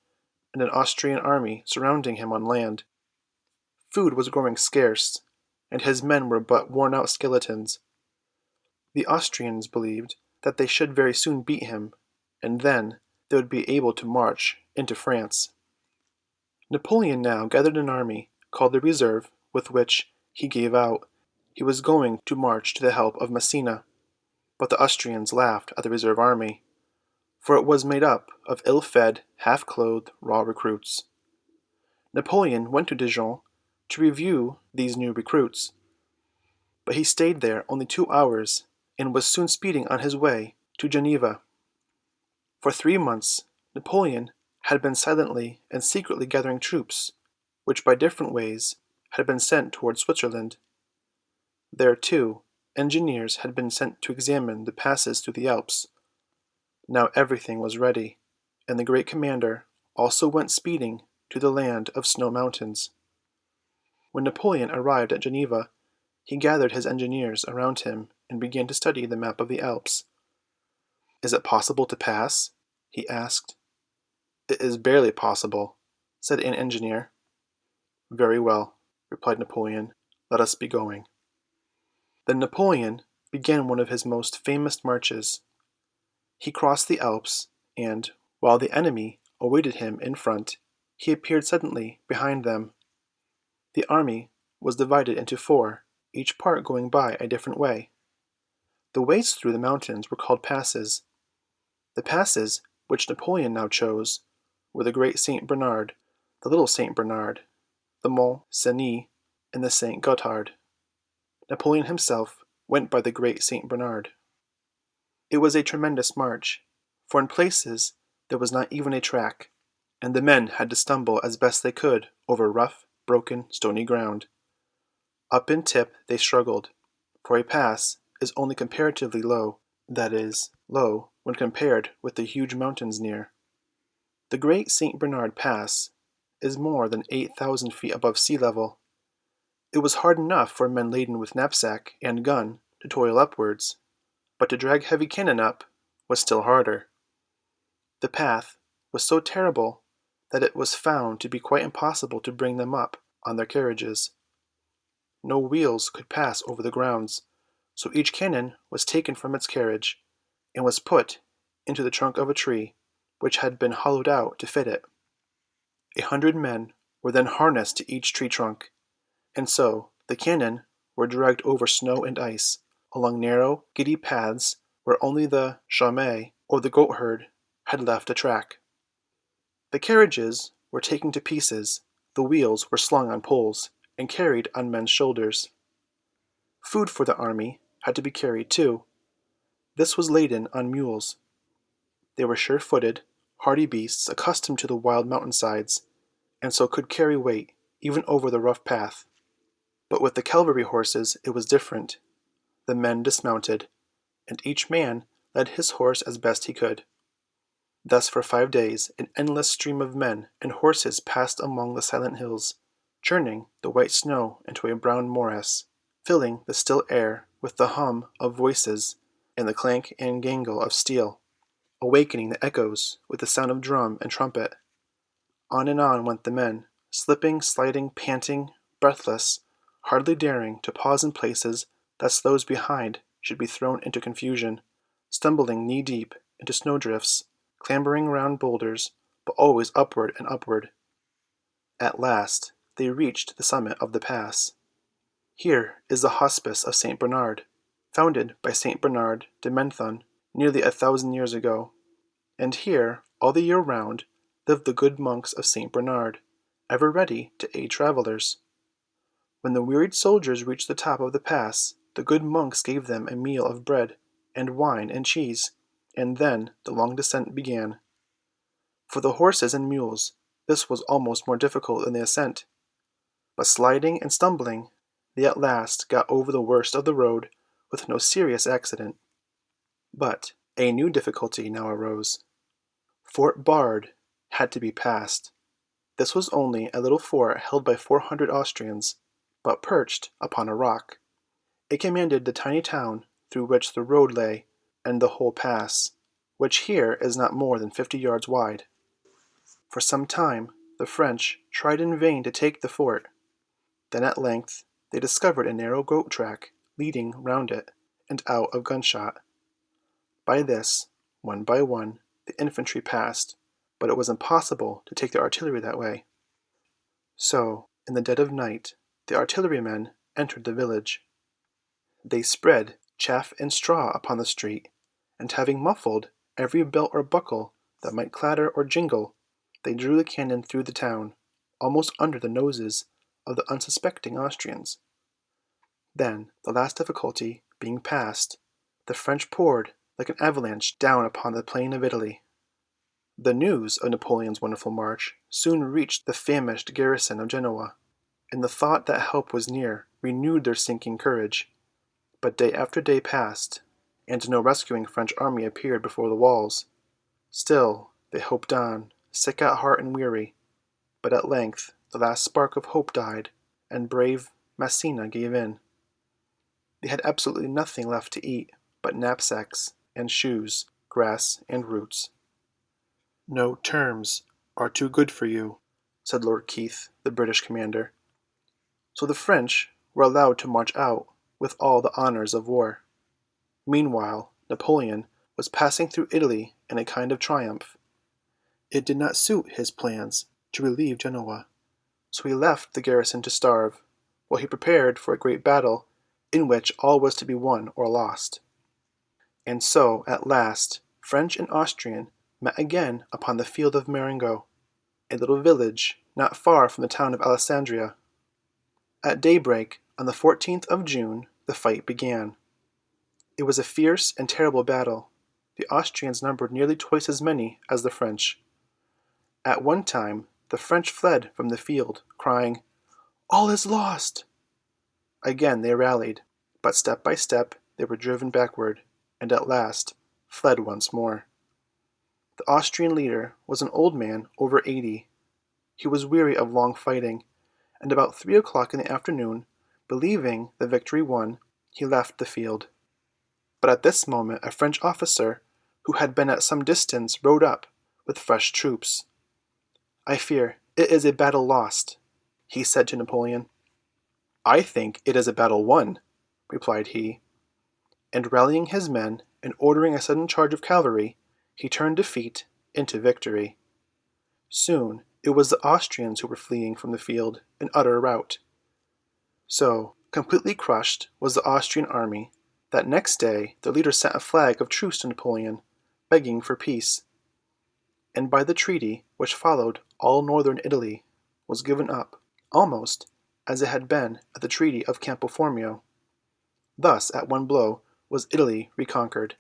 and an Austrian army surrounding him on land. Food was growing scarce, and his men were but worn-out skeletons. The Austrians believed that they should very soon beat him, and then they would be able to march into France. Napoleon now gathered an army called the Reserve, with which, he gave out, he was going to march to the help of Massena. But the Austrians laughed at the reserve army, for it was made up of ill-fed, half-clothed, raw recruits. Napoleon went to Dijon to review these new recruits, but he stayed there only 2 hours and was soon speeding on his way to Geneva. For 3 months Napoleon had been silently and secretly gathering troops, which by different ways had been sent toward Switzerland. There, too, engineers had been sent to examine the passes through the Alps. Now everything was ready, and the great commander also went speeding to the land of snow mountains. When Napoleon arrived at Geneva, he gathered his engineers around him and began to study the map of the Alps. "Is it possible to pass?" he asked. "It is barely possible," said an engineer. "Very well," replied Napoleon. "Let us be going." Then Napoleon began one of his most famous marches. He crossed the Alps, and, while the enemy awaited him in front, he appeared suddenly behind them. The army was divided into 4, each part going by a different way. The ways through the mountains were called passes. The passes which Napoleon now chose were the Great St. Bernard, the Little St. Bernard, the Mont Cenis, and the St. Gothard. Napoleon himself went by the Great St. Bernard. It was a tremendous march, for in places there was not even a track, and the men had to stumble as best they could over rough, broken, stony ground. Up in tip they struggled, for a pass is only comparatively low, that is, low when compared with the huge mountains near. The Great St. Bernard Pass is more than 8,000 feet above sea level. It was hard enough for men laden with knapsack and gun to toil upwards, but to drag heavy cannon up was still harder. The path was so terrible that it was found to be quite impossible to bring them up on their carriages. No wheels could pass over the grounds, so each cannon was taken from its carriage, and was put into the trunk of a tree, which had been hollowed out to fit it. 100 men were then harnessed to each tree trunk, and so the cannon were dragged over snow and ice, along narrow, giddy paths where only the chamois or the goatherd had left a track. The carriages were taken to pieces, the wheels were slung on poles, and carried on men's shoulders. Food for the army had to be carried too. This was laden on mules. They were sure-footed, hardy beasts accustomed to the wild mountainsides, and so could carry weight even over the rough path. But with the cavalry horses it was different. The men dismounted, and each man led his horse as best he could. Thus for 5 days an endless stream of men and horses passed among the silent hills, churning the white snow into a brown morass, filling the still air with the hum of voices and the clank and gangle of steel, awakening the echoes with the sound of drum and trumpet. On and on went the men, slipping, sliding, panting, breathless, hardly daring to pause in places lest those behind should be thrown into confusion, stumbling knee-deep into snowdrifts, clambering round boulders, but always upward and upward. At last they reached the summit of the pass. Here is the Hospice of St. Bernard, founded by St. Bernard de Menthon nearly 1,000 years ago, and here, all the year round, live the good monks of St. Bernard, ever ready to aid travelers. When the wearied soldiers reached the top of the pass, the good monks gave them a meal of bread and wine and cheese, and then the long descent began. For the horses and mules, this was almost more difficult than the ascent. But sliding and stumbling, they at last got over the worst of the road with no serious accident. But a new difficulty now arose. Fort Bard had to be passed. This was only a little fort held by 400 Austrians, but perched upon a rock. It commanded the tiny town through which the road lay, and the whole pass, which here is not more than 50 yards wide. For some time the French tried in vain to take the fort. Then at length they discovered a narrow goat track leading round it, and out of gunshot. By this, one by one, the infantry passed, but it was impossible to take the artillery that way. So, in the dead of night, the artillerymen entered the village. They spread chaff and straw upon the street, and having muffled every belt or buckle that might clatter or jingle, they drew the cannon through the town, almost under the noses of the unsuspecting Austrians. Then, the last difficulty being passed, the French poured like an avalanche down upon the plain of Italy. The news of Napoleon's wonderful march soon reached the famished garrison of Genoa, and the thought that help was near renewed their sinking courage. But day after day passed, and no rescuing French army appeared before the walls. Still they hoped on, sick at heart and weary. But at length the last spark of hope died, and brave Massena gave in. They had absolutely nothing left to eat but knapsacks and shoes, grass and roots. "No terms are too good for you," said Lord Keith, the British commander. So the French were allowed to march out with all the honors of war. Meanwhile, Napoleon was passing through Italy in a kind of triumph. It did not suit his plans to relieve Genoa, so he left the garrison to starve, while he prepared for a great battle in which all was to be won or lost. And so, at last, French and Austrian met again upon the field of Marengo, a little village not far from the town of Alessandria. At daybreak on the 14th of June the fight began. It was a fierce and terrible battle. The Austrians numbered nearly twice as many as the French. At one time the French fled from the field, crying, "All is lost!" Again they rallied, but step by step they were driven backward, and at last fled once more. The Austrian leader was an old man over 80. He was weary of long fighting, and about 3 o'clock in the afternoon, believing the victory won, he left the field. But at this moment a French officer, who had been at some distance, rode up with fresh troops. "I fear it is a battle lost," he said to Napoleon. "I think it is a battle won," replied he. And rallying his men and ordering a sudden charge of cavalry, he turned defeat into victory. Soon it was the Austrians who were fleeing from the field in utter rout. So completely crushed was the Austrian army that next day the leader sent a flag of truce to Napoleon, begging for peace. and by the treaty which followed all northern Italy was given up, almost as it had been at the treaty of Campo Formio. Thus at one blow was Italy reconquered.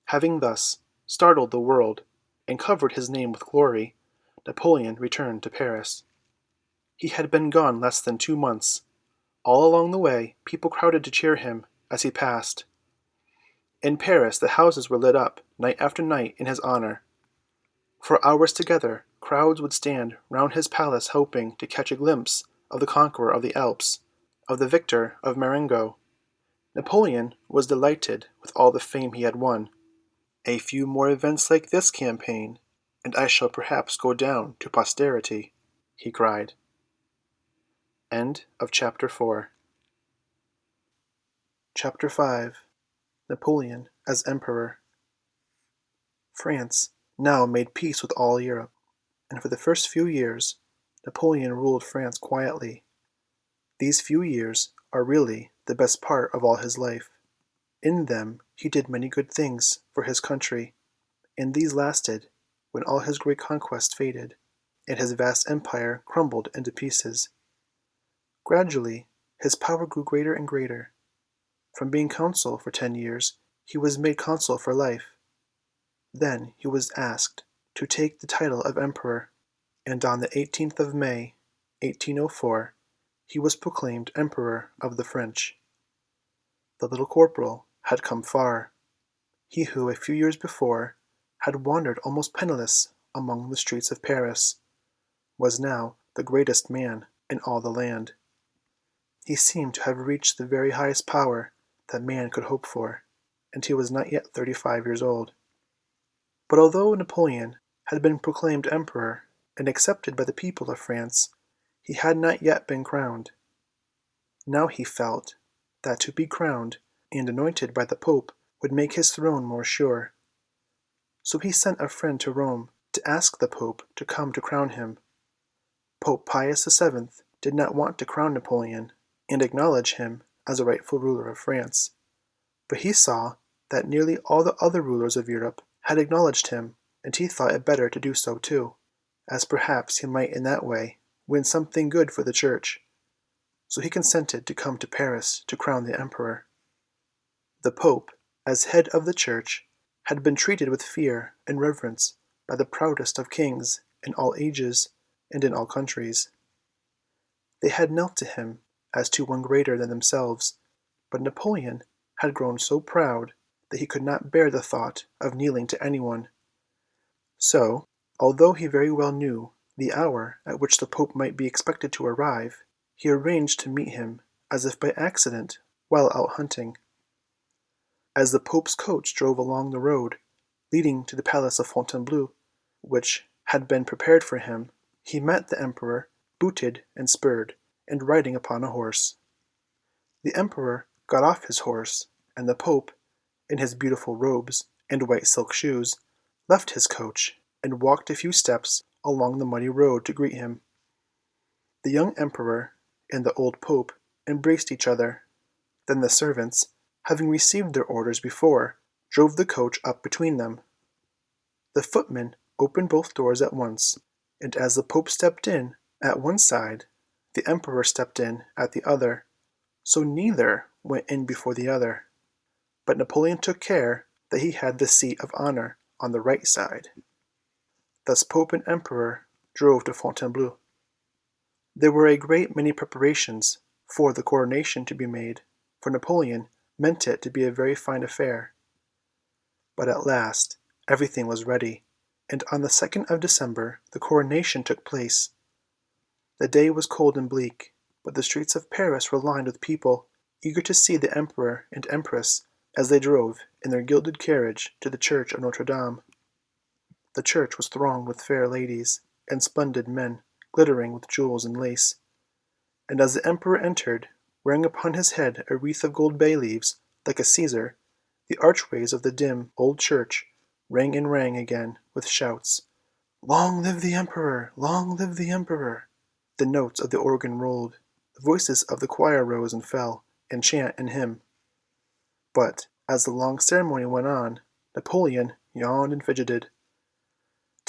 Having thus startled the world and covered his name with glory, Napoleon returned to Paris. He had been gone less than 2 months. All along the way people crowded to cheer him as he passed. In Paris the houses were lit up night after night in his honor. For hours together crowds would stand round his palace hoping to catch a glimpse of the conqueror of the Alps, of the victor of Marengo. Napoleon was delighted with all the fame he had won. A few more events like this campaign, and I shall perhaps go down to posterity, he cried. End of Chapter 4. Chapter 5. Napoleon as Emperor. France now made peace with all Europe, and for the first few years Napoleon ruled France quietly. These few years are really the best part of all his life. In them he did many good things for his country, and these lasted when all his great conquests faded, and his vast empire crumbled into pieces. Gradually his power grew greater and greater. From being consul for 10 years, he was made consul for life. Then he was asked to take the title of emperor, and on the 18th of May, 1804, he was proclaimed Emperor of the French. The little corporal had come far. He who a few years before had wandered almost penniless among the streets of Paris was now the greatest man in all the land. He seemed to have reached the very highest power that man could hope for, and he was not yet 35 years old. But although Napoleon had been proclaimed emperor and accepted by the people of France, he had not yet been crowned. Now he felt that to be crowned and anointed by the Pope would make his throne more sure. So he sent a friend to Rome to ask the Pope to come to crown him. Pope Pius VII did not want to crown Napoleon and acknowledge him as a rightful ruler of France, but he saw that nearly all the other rulers of Europe had acknowledged him, and he thought it better to do so too, as perhaps he might in that way win something good for the Church. So he consented to come to Paris to crown the emperor. The Pope, as head of the Church, had been treated with fear and reverence by the proudest of kings in all ages and in all countries. They had knelt to him as to one greater than themselves, but Napoleon had grown so proud that he could not bear the thought of kneeling to anyone. So, although he very well knew the hour at which the Pope might be expected to arrive, he arranged to meet him as if by accident while out hunting. As the Pope's coach drove along the road leading to the palace of Fontainebleau, which had been prepared for him, he met the emperor booted and spurred, and riding upon a horse. The emperor got off his horse, and the Pope, in his beautiful robes and white silk shoes, left his coach and walked a few steps along the muddy road to greet him. The young emperor and the old Pope embraced each other. Then the servants, having received their orders before, drove the coach up between them. The footman opened both doors at once, and as the Pope stepped in at one side, the emperor stepped in at the other, so neither went in before the other. But Napoleon took care that he had the seat of honor on the right side. Thus Pope and emperor drove to Fontainebleau. There were a great many preparations for the coronation to be made, for Napoleon meant it to be a very fine affair. But at last everything was ready, and on the 2nd of December the coronation took place. The day was cold and bleak, but the streets of Paris were lined with people eager to see the emperor and empress as they drove in their gilded carriage to the church of Notre Dame. The church was thronged with fair ladies and splendid men glittering with jewels and lace, and as the emperor entered, wearing upon his head a wreath of gold bay leaves like a Caesar, the archways of the dim old church rang and rang again with shouts. "Long live the emperor! Long live the emperor!" The notes of the organ rolled, the voices of the choir rose and fell, in chant and hymn. But as the long ceremony went on, Napoleon yawned and fidgeted.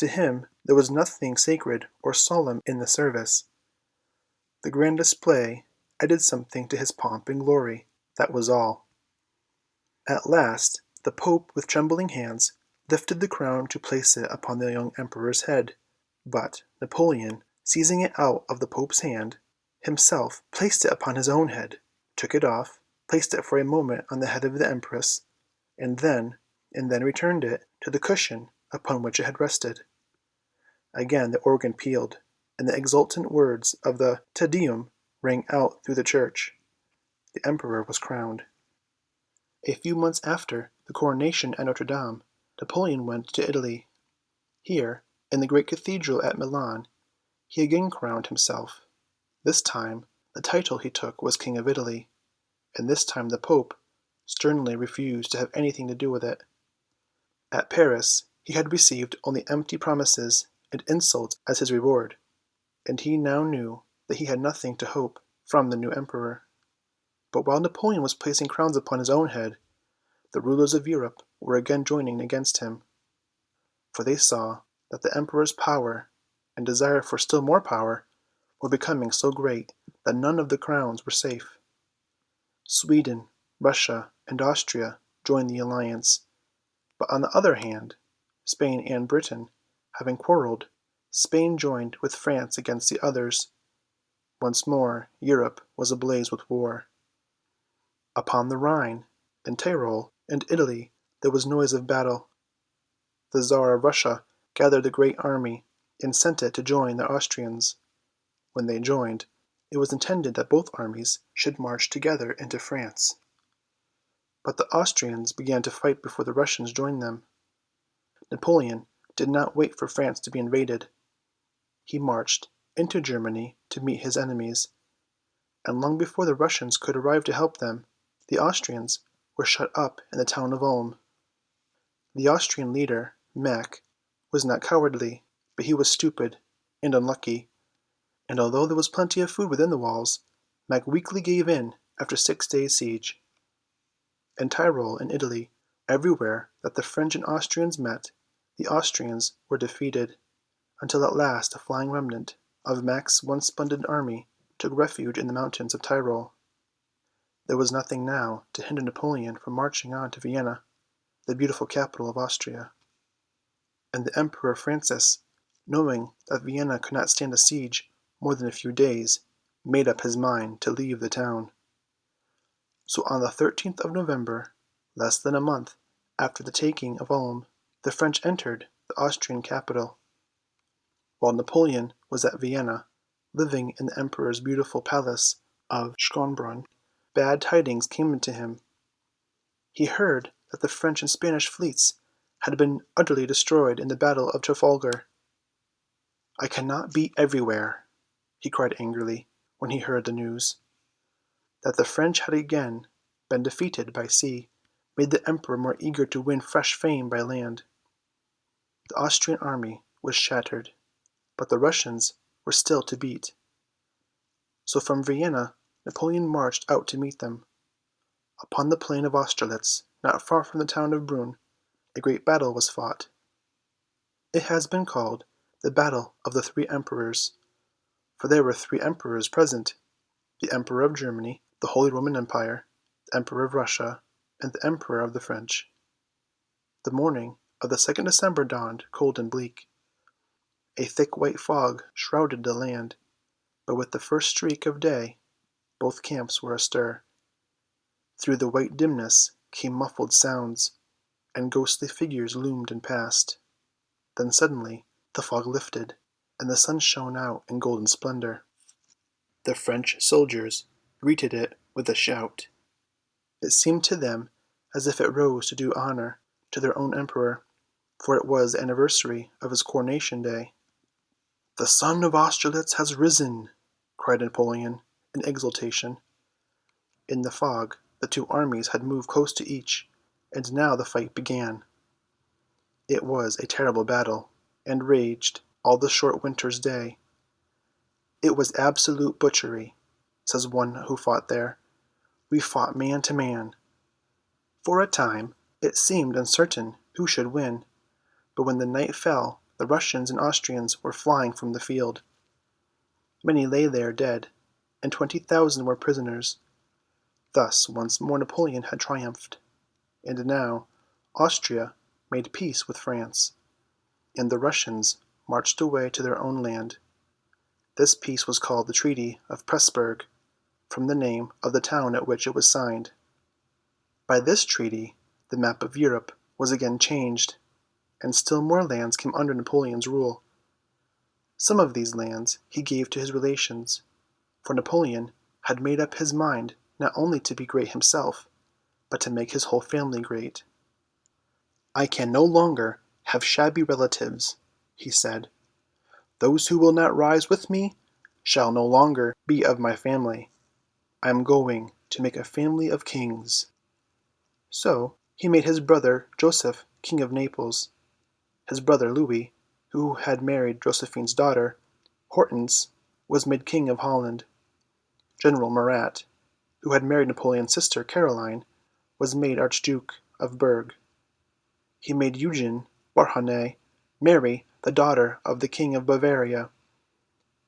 To him there was nothing sacred or solemn in the service. The grand display added something to his pomp and glory, that was all. At last the Pope with trembling hands lifted the crown to place it upon the young Emperor's head, but Napoleon, seizing it out of the Pope's hand, himself placed it upon his own head, took it off, placed it for a moment on the head of the Empress, and then returned it to the cushion upon which it had rested. Again the organ pealed, and the exultant words of the Te Deum rang out through the church. The Emperor was crowned. A few months after the coronation at Notre Dame, Napoleon went to Italy. Here, in the great cathedral at Milan, he again crowned himself. This time the title he took was King of Italy, and this time the Pope sternly refused to have anything to do with it. At Paris he had received only empty promises and insults as his reward, and he now knew that he had nothing to hope from the new emperor. But while Napoleon was placing crowns upon his own head, the rulers of Europe were again joining against him, for they saw that the emperor's power and desire for still more power were becoming so great that none of the crowns were safe. Sweden, Russia, and Austria joined the alliance, but on the other hand, Spain and Britain having quarreled, Spain joined with France against the others. Once more Europe was ablaze with war. Upon the Rhine, in Tyrol, and Italy there was noise of battle. The Tsar of Russia gathered a great army and sent it to join the Austrians. When they joined, it was intended that both armies should march together into France. But the Austrians began to fight before the Russians joined them. Napoleon did not wait for France to be invaded. He marched into Germany to meet his enemies, and long before the Russians could arrive to help them, the Austrians were shut up in the town of Ulm. The Austrian leader, Mack, was not cowardly, but he was stupid and unlucky, and although there was plenty of food within the walls, Mack weakly gave in after 6 days' siege. In Tyrol and Italy, everywhere that the French and Austrians met, the Austrians were defeated, until at last a flying remnant of Mack's once splendid army took refuge in the mountains of Tyrol. There was nothing now to hinder Napoleon from marching on to Vienna, the beautiful capital of Austria. And the Emperor Francis, knowing that Vienna could not stand a siege more than a few days, made up his mind to leave the town. So on the 13th of November, less than a month after the taking of Ulm, the French entered the Austrian capital. While Napoleon was at Vienna, living in the Emperor's beautiful palace of Schönbrunn, bad tidings came to him. He heard that the French and Spanish fleets had been utterly destroyed in the battle of Trafalgar. "I cannot be everywhere," he cried angrily when he heard the news. That the French had again been defeated by sea made the Emperor more eager to win fresh fame by land. The Austrian army was shattered, but the Russians were still to beat. So from Vienna Napoleon marched out to meet them. Upon the plain of Austerlitz, not far from the town of Brunn, a great battle was fought. It has been called the Battle of the Three Emperors, for there were 3 emperors present: the Emperor of Germany, the Holy Roman Empire, the Emperor of Russia, and the Emperor of the French. The morning of the 2nd December dawned cold and bleak. A thick white fog shrouded the land, but with the first streak of day both camps were astir. Through the white dimness came muffled sounds, and ghostly figures loomed and passed. Then suddenly the fog lifted, and the sun shone out in golden splendor. The French soldiers greeted it with a shout. It seemed to them as if it rose to do honor to their own emperor, for it was the anniversary of his coronation day. "The sun of Austerlitz has risen!" cried Napoleon in exultation. In the fog the 2 armies had moved close to each, and now the fight began. It was a terrible battle, and raged all the short winter's day. "It was absolute butchery," says one who fought there. "We fought man to man. For a time it seemed uncertain who should win, but when the night fell the Russians and Austrians were flying from the field. Many lay there dead, and 20,000 were prisoners. Thus once more Napoleon had triumphed, and now Austria made peace with France, and the Russians marched away to their own land. This peace was called the Treaty of Pressburg, from the name of the town at which it was signed. By this treaty the map of Europe was again changed, and still more lands came under Napoleon's rule. Some of these lands he gave to his relations, for Napoleon had made up his mind not only to be great himself, but to make his whole family great. "I can no longer have shabby relatives," he said. "Those who will not rise with me shall no longer be of my family. I am going to make a family of kings." So he made his brother Joseph king of Naples. His brother Louis, who had married Josephine's daughter, Hortense, was made king of Holland. General Murat, who had married Napoleon's sister Caroline, was made Archduke of Berg. He made Eugene Beauharnais marry the daughter of the King of Bavaria,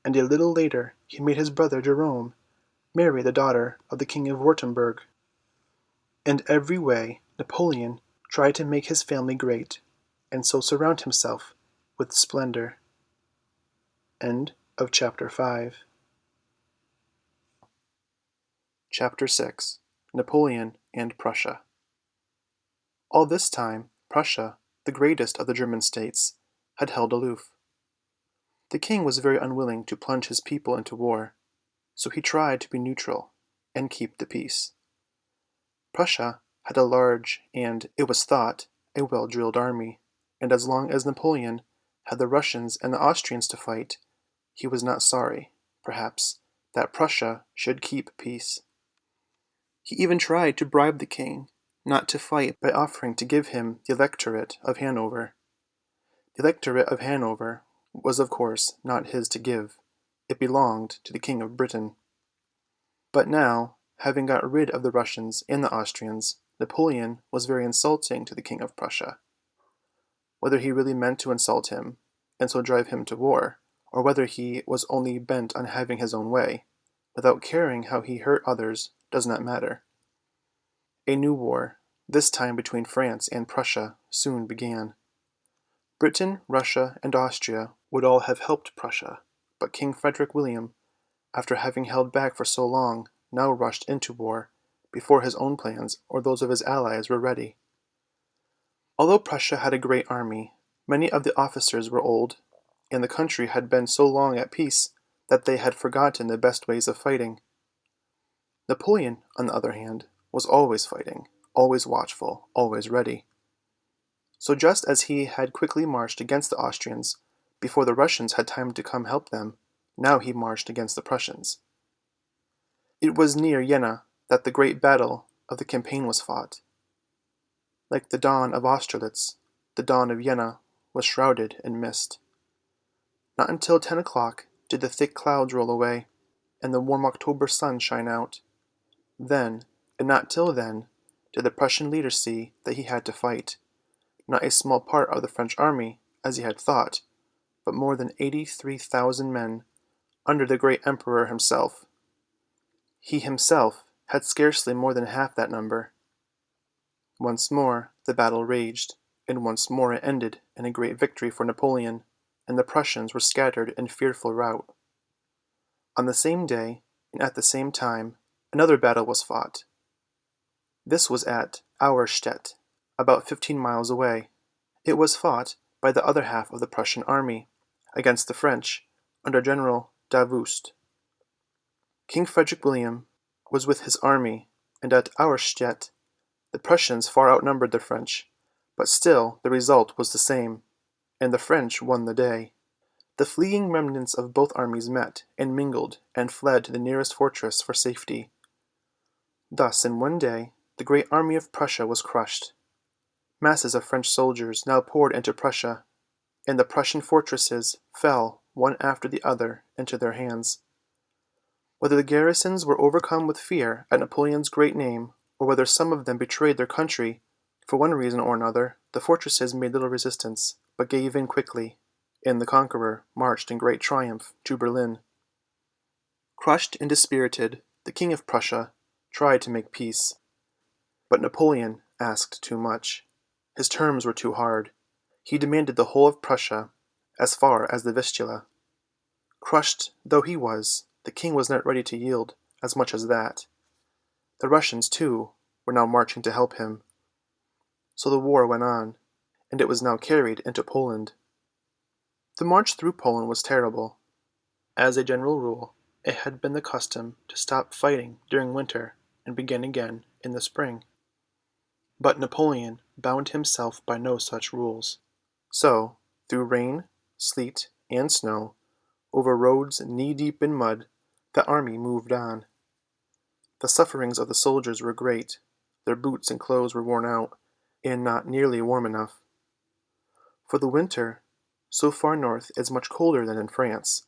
and a little later he made his brother Jerome marry the daughter of the King of Württemberg. In every way Napoleon tried to make his family great, and so surround himself with splendor. End of Chapter 5. Chapter 6. Napoleon and Prussia. All this time Prussia, the greatest of the German states, had held aloof. The king was very unwilling to plunge his people into war, so he tried to be neutral and keep the peace. Prussia had a large and, it was thought, a well-drilled army, and as long as Napoleon had the Russians and the Austrians to fight, he was not sorry, perhaps, that Prussia should keep peace. He even tried to bribe the king not to fight by offering to give him the Electorate of Hanover. The Electorate of Hanover was of course not his to give. It belonged to the King of Britain. But now, having got rid of the Russians and the Austrians, Napoleon was very insulting to the King of Prussia. Whether he really meant to insult him, and so drive him to war, or whether he was only bent on having his own way, without caring how he hurt others, does not matter. A new war, this time between France and Prussia, soon began. Britain, Russia, and Austria would all have helped Prussia, but King Frederick William, after having held back for so long, now rushed into war, before his own plans or those of his allies were ready. Although Prussia had a great army, many of the officers were old, and the country had been so long at peace that they had forgotten the best ways of fighting. Napoleon, on the other hand, was always fighting, always watchful, always ready. So just as he had quickly marched against the Austrians, before the Russians had time to come help them, now he marched against the Prussians. It was near Jena that the great battle of the campaign was fought. Like the dawn of Austerlitz, the dawn of Jena was shrouded in mist. Not until 10 o'clock did the thick clouds roll away, and the warm October sun shine out. Then, and not till then, did the Prussian leader see that he had to fight, not a small part of the French army, as he had thought, but more than 83,000 men, under the great emperor himself. He himself had scarcely more than half that number. Once more the battle raged, and once more it ended in a great victory for Napoleon, and the Prussians were scattered in fearful rout. On the same day, and at the same time, another battle was fought. This was at Auerstedt, about 15 miles away. It was fought by the other half of the Prussian army, against the French, under General Davoust. King Frederick William was with his army, and at Auerstedt the Prussians far outnumbered the French, but still the result was the same, and the French won the day. The fleeing remnants of both armies met and mingled and fled to the nearest fortress for safety. Thus in one day the great army of Prussia was crushed. Masses of French soldiers now poured into Prussia, and the Prussian fortresses fell one after the other into their hands. Whether the garrisons were overcome with fear at Napoleon's great name, or whether some of them betrayed their country, for one reason or another, the fortresses made little resistance, but gave in quickly, and the conqueror marched in great triumph to Berlin. Crushed and dispirited, the King of Prussia tried to make peace. But Napoleon asked too much. His terms were too hard. He demanded the whole of Prussia, as far as the Vistula. Crushed though he was, the king was not ready to yield as much as that. The Russians, too, were now marching to help him. So the war went on, and it was now carried into Poland. The march through Poland was terrible. As a general rule, it had been the custom to stop fighting during winter and begin again in the spring. But Napoleon bound himself by no such rules. So, through rain, sleet, and snow, over roads knee-deep in mud, the army moved on. The sufferings of the soldiers were great. Their boots and clothes were worn out, and not nearly warm enough. For the winter, so far north, is much colder than in France.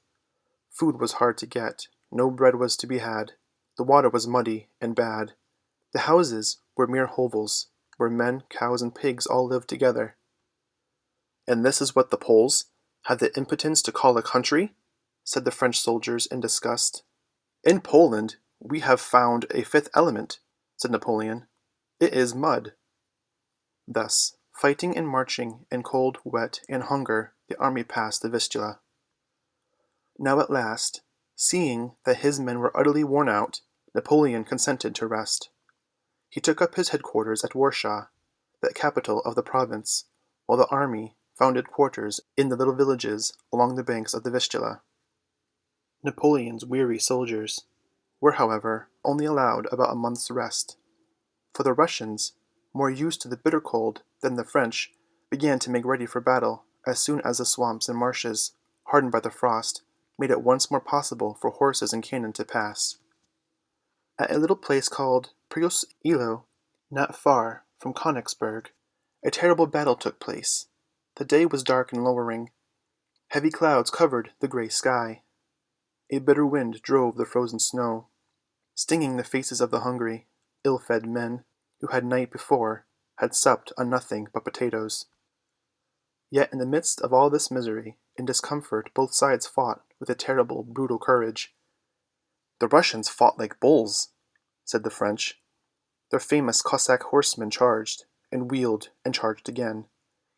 Food was hard to get, no bread was to be had, the water was muddy and bad. The houses were mere hovels, where men, cows, and pigs all lived together. "And this is what the Poles have the impudence to call a country?" said the French soldiers in disgust. "In Poland we have found a fifth element," said Napoleon. "It is mud." Thus, fighting and marching in cold, wet, and hunger, the army passed the Vistula. Now at last, seeing that his men were utterly worn out, Napoleon consented to rest. He took up his headquarters at Warsaw, the capital of the province, while the army found quarters in the little villages along the banks of the Vistula. Napoleon's weary soldiers were, however, only allowed about a month's rest, for the Russians, more used to the bitter cold than the French, began to make ready for battle as soon as the swamps and marshes, hardened by the frost, made it once more possible for horses and cannon to pass. At a little place called pjcsaville, not far from Königsberg, a terrible battle took place. The day was dark and lowering. Heavy clouds covered the gray sky. A bitter wind drove the frozen snow, stinging the faces of the hungry, ill-fed men who had night before had supped on nothing but potatoes. Yet in the midst of all this misery and discomfort both sides fought with a terrible, brutal courage. "The Russians fought like bulls," said the French. Their famous Cossack horsemen charged, and wheeled, and charged again.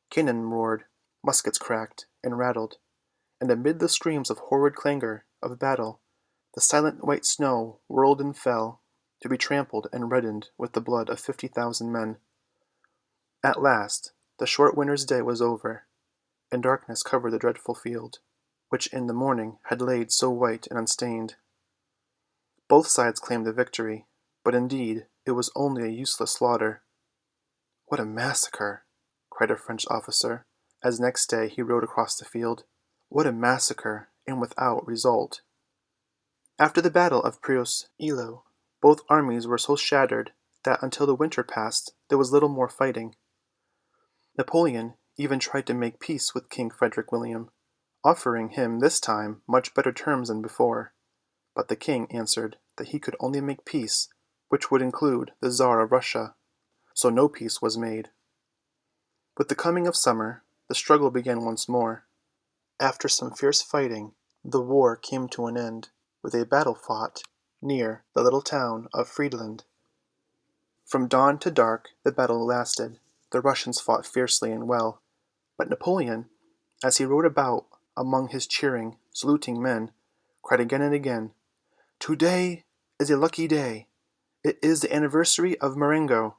Cannon roared, muskets cracked and rattled, and amid the screams of horrid clangor of battle, the silent white snow whirled and fell, to be trampled and reddened with the blood of 50,000 men. At last the short winter's day was over, and darkness covered the dreadful field, which in the morning had laid so white and unstained. Both sides claimed the victory, but indeed it was only a useless slaughter. "What a massacre!" cried a French officer, as next day he rode across the field. "What a massacre, and without result!" After the battle of pjcsaville, both armies were so shattered that until the winter passed there was little more fighting. Napoleon even tried to make peace with King Frederick William, offering him this time much better terms than before. But the king answered that he could only make peace which would include the Tsar of Russia, so no peace was made. With the coming of summer, the struggle began once more. After some fierce fighting, the war came to an end with a battle fought near the little town of Friedland. From dawn to dark the battle lasted. The Russians fought fiercely and well, but Napoleon, as he rode about among his cheering, saluting men, cried again and again, "Today is a lucky day. It is the anniversary of Marengo."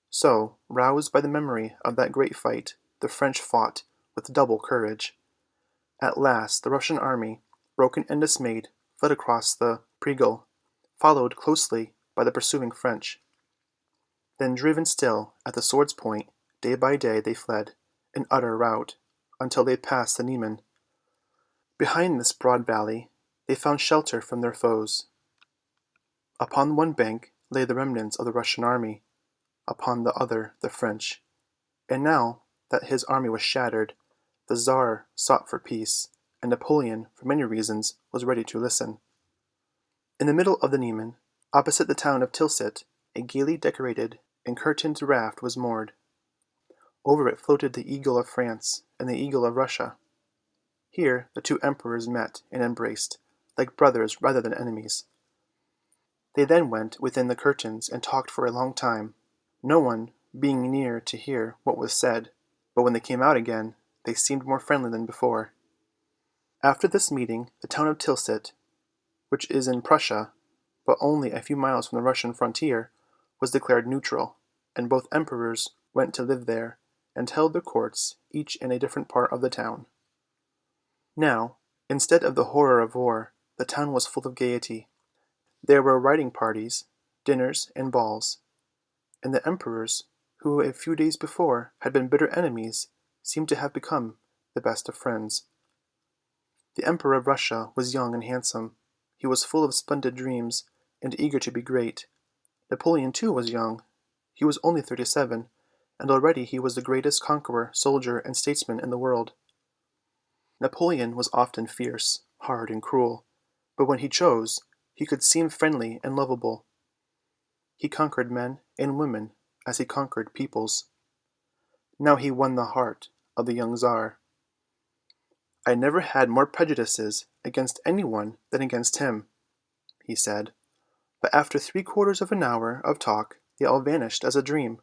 So, roused by the memory of that great fight, the French fought with double courage. At last the Russian army, broken and dismayed, fled across the Pregel, followed closely by the pursuing French. Then, driven still at the sword's point, day by day they fled, in utter rout, until they passed the Niemen. Behind this broad valley they found shelter from their foes. Upon one bank lay the remnants of the Russian army, upon the other the French. And now that his army was shattered, the Tsar sought for peace, and Napoleon, for many reasons, was ready to listen. In the middle of the Niemen, opposite the town of Tilsit, a gaily decorated and curtained raft was moored. Over it floated the eagle of France and the eagle of Russia. Here the two emperors met and embraced, like brothers rather than enemies. They then went within the curtains and talked for a long time, no one being near to hear what was said, but when they came out again, they seemed more friendly than before. After this meeting, the town of Tilsit, which is in Prussia, but only a few miles from the Russian frontier, was declared neutral, and both emperors went to live there, and held their courts, each in a different part of the town. Now, instead of the horror of war, the town was full of gaiety. There were riding parties, dinners, and balls, and the emperors, who a few days before had been bitter enemies, seemed to have become the best of friends. The Emperor of Russia was young and handsome. He was full of splendid dreams, and eager to be great. Napoleon, too, was young. He was only 37, and already he was the greatest conqueror, soldier, and statesman in the world. Napoleon was often fierce, hard, and cruel, but when he chose, he could seem friendly and lovable. He conquered men and women as he conquered peoples. Now he won the heart of the young Tsar. "I never had more prejudices against anyone than against him," he said, "but after 3/4 of an hour of talk they all vanished as a dream.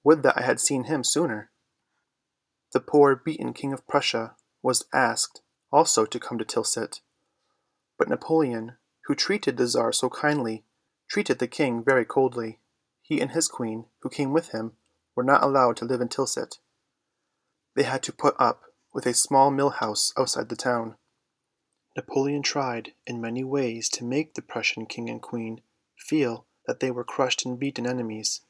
Would that I had seen him sooner!" The poor beaten King of Prussia was asked also to come to Tilsit, but Napoleon, who treated the Tsar so kindly, treated the king very coldly. He and his queen, who came with him, were not allowed to live in Tilsit. They had to put up with a small mill house outside the town. Napoleon tried in many ways to make the Prussian king and queen feel that they were crushed and beaten enemies.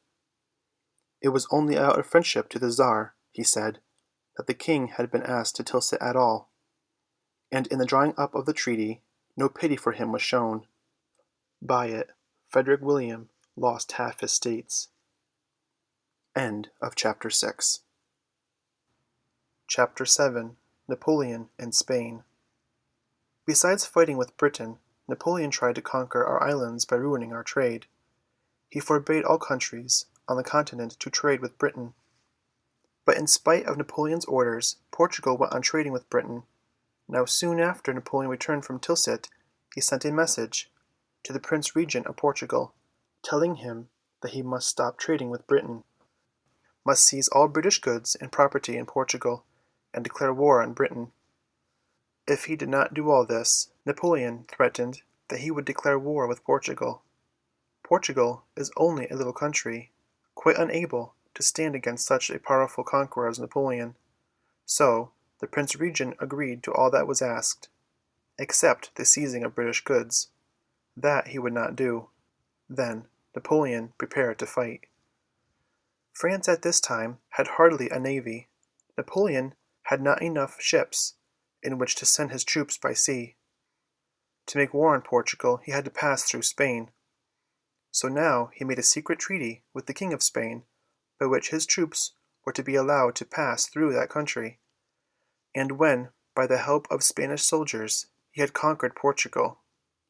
It was only out of friendship to the Tsar, he said, that the king had been asked to Tilsit at all, and in the drawing up of the treaty no pity for him was shown. By it Frederick William lost half his states. End of Chapter 6. Chapter 7. Napoleon and Spain. Besides fighting with Britain, Napoleon tried to conquer our islands by ruining our trade. He forbade all countries on the continent to trade with Britain. But in spite of Napoleon's orders, Portugal went on trading with Britain. Now soon after Napoleon returned from Tilsit, he sent a message to the Prince Regent of Portugal, telling him that he must stop trading with Britain, must seize all British goods and property in Portugal, and declare war on Britain. If he did not do all this, Napoleon threatened that he would declare war with Portugal. Portugal is only a little country, quite unable to stand against such a powerful conqueror as Napoleon. So the Prince Regent agreed to all that was asked, except the seizing of British goods. That he would not do. Then Napoleon prepared to fight. France at this time had hardly a navy. Napoleon had not enough ships in which to send his troops by sea. To make war on Portugal he had to pass through Spain. So now he made a secret treaty with the King of Spain, by which his troops were to be allowed to pass through that country. And when, by the help of Spanish soldiers, he had conquered Portugal,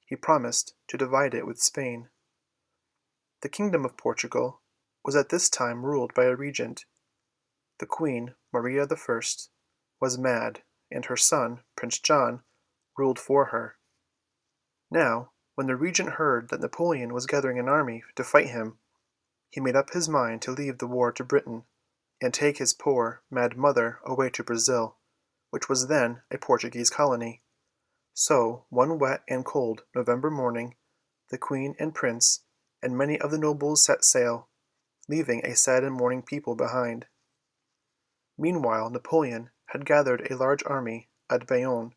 he promised to divide it with Spain. The kingdom of Portugal was at this time ruled by a regent. The Queen, Maria I, was mad, and her son, Prince John, ruled for her. Now, when the regent heard that Napoleon was gathering an army to fight him, he made up his mind to leave the war to Britain, and take his poor, mad mother away to Brazil, which was then a Portuguese colony. So, one wet and cold November morning, the Queen and Prince and many of the nobles set sail, leaving a sad and mourning people behind. Meanwhile Napoleon had gathered a large army at Bayonne,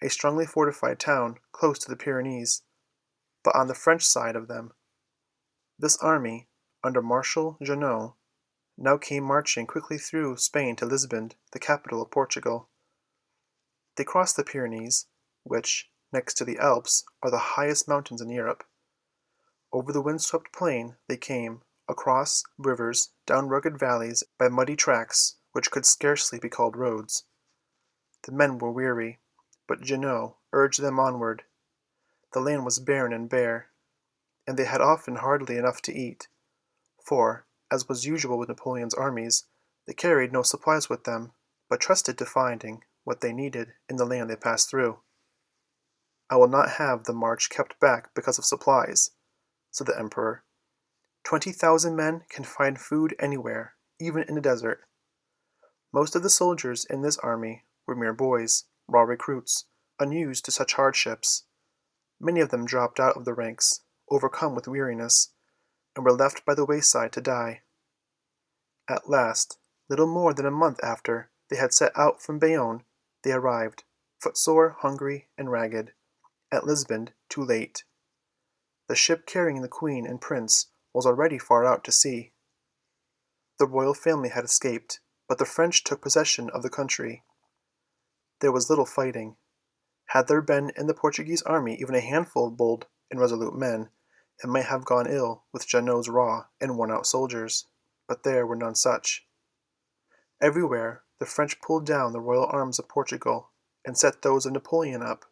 a strongly fortified town close to the Pyrenees, but on the French side of them. This army, under Marshal Junot, now came marching quickly through Spain to Lisbon, the capital of Portugal. They crossed the Pyrenees, which, next to the Alps, are the highest mountains in Europe. Over the wind-swept plain they came, across rivers, down rugged valleys, by muddy tracks which could scarcely be called roads. The men were weary, but Junot urged them onward. The land was barren and bare, and they had often hardly enough to eat, for, as was usual with Napoleon's armies, they carried no supplies with them, but trusted to finding what they needed in the land they passed through. "I will not have the march kept back because of supplies," said the emperor. 20,000 men can find food anywhere, even in the desert. Most of the soldiers in this army were mere boys, raw recruits, unused to such hardships. Many of them dropped out of the ranks, overcome with weariness, and were left by the wayside to die. At last, little more than a month after they had set out from Bayonne, they arrived, footsore, hungry, and ragged, at Lisbon too late. The ship carrying the Queen and Prince was already far out to sea. The royal family had escaped, but the French took possession of the country. There was little fighting. Had there been in the Portuguese army even a handful of bold and resolute men, it might have gone ill with Junot's raw and worn-out soldiers, but there were none such. Everywhere the French pulled down the royal arms of Portugal and set those of Napoleon up.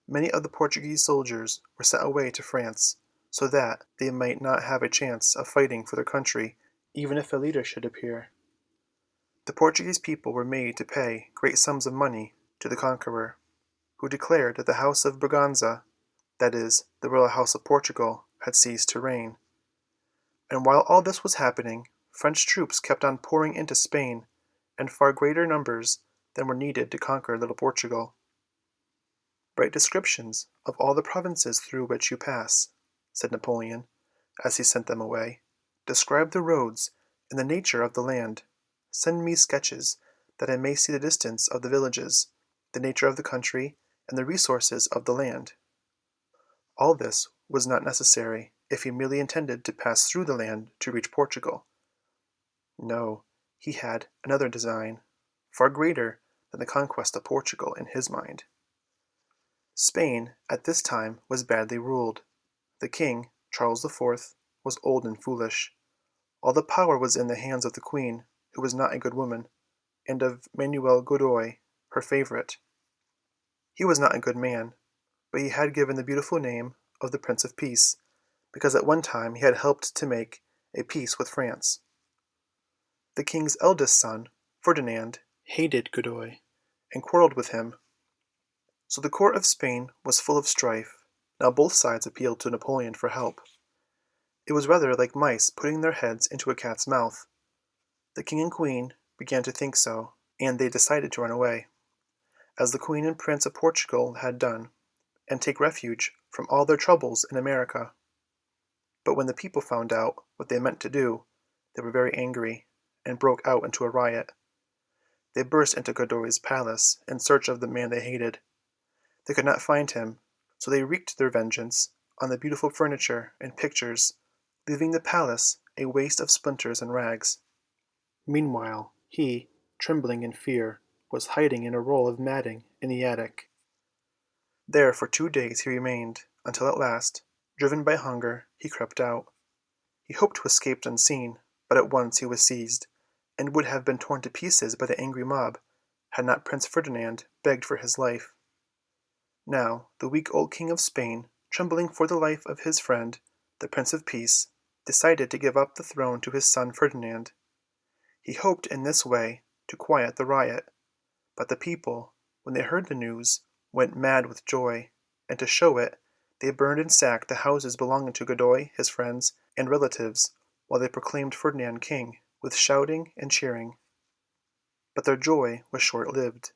Many of the Portuguese soldiers were sent away to France, so that they might not have a chance of fighting for their country even if a leader should appear. The Portuguese people were made to pay great sums of money to the conqueror, who declared that the House of Braganza, that is, the royal house of Portugal, had ceased to reign. And while all this was happening, French troops kept on pouring into Spain, in far greater numbers than were needed to conquer little Portugal. "Write descriptions of all the provinces through which you pass," said Napoleon, as he sent them away. "Describe the roads and the nature of the land. Send me sketches, that I may see the distance of the villages, the nature of the country, and the resources of the land." All this was not necessary if he merely intended to pass through the land to reach Portugal. No, he had another design, far greater than the conquest of Portugal in his mind. Spain at this time was badly ruled. The king, Charles IV, was old and foolish. All the power was in the hands of the queen, who was not a good woman, and of Manuel Godoy, her favorite. He was not a good man, but he had given the beautiful name of the Prince of Peace, because at one time he had helped to make a peace with France. The king's eldest son, Ferdinand, hated Godoy, and quarreled with him. So the court of Spain was full of strife. Now both sides appealed to Napoleon for help. It was rather like mice putting their heads into a cat's mouth. The king and queen began to think so, and they decided to run away, as the Queen and Prince of Portugal had done, and take refuge from all their troubles in America. But when the people found out what they meant to do, they were very angry, and broke out into a riot. They burst into Godoy's palace in search of the man they hated. They could not find him, so they wreaked their vengeance on the beautiful furniture and pictures, leaving the palace a waste of splinters and rags. Meanwhile, he, trembling in fear, was hiding in a roll of matting in the attic. There for 2 days he remained, until at last, driven by hunger, he crept out. He hoped to escape unseen, but at once he was seized, and would have been torn to pieces by the angry mob, had not Prince Ferdinand begged for his life. Now the weak old King of Spain, trembling for the life of his friend, the Prince of Peace, decided to give up the throne to his son Ferdinand. He hoped in this way to quiet the riot, but the people, when they heard the news, went mad with joy, and to show it, they burned and sacked the houses belonging to Godoy, his friends, and relatives, while they proclaimed Ferdinand king, with shouting and cheering. But their joy was short-lived.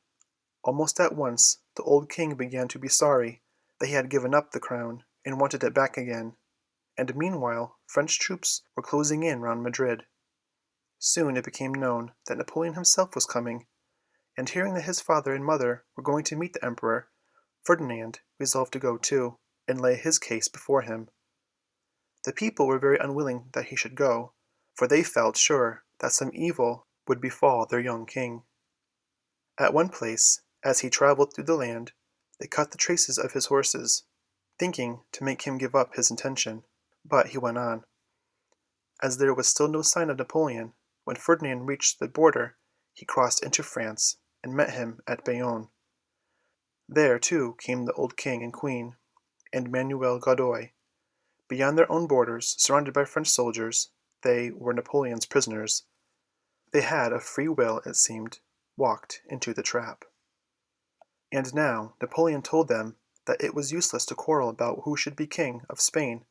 Almost at once the old king began to be sorry that he had given up the crown, and wanted it back again, and meanwhile French troops were closing in round Madrid. Soon it became known that Napoleon himself was coming, and hearing that his father and mother were going to meet the emperor, Ferdinand resolved to go too, and lay his case before him. The people were very unwilling that he should go, for they felt sure that some evil would befall their young king. At one place, as he traveled through the land, they cut the traces of his horses, thinking to make him give up his intention, but he went on. As there was still no sign of Napoleon, when Ferdinand reached the border, he crossed into France, and met him at Bayonne. There, too, came the old king and queen, and Manuel Godoy. Beyond their own borders, surrounded by French soldiers, they were Napoleon's prisoners. They had a free will, it seemed, walked into the trap. And now Napoleon told them that it was useless to quarrel about who should be king of Spain,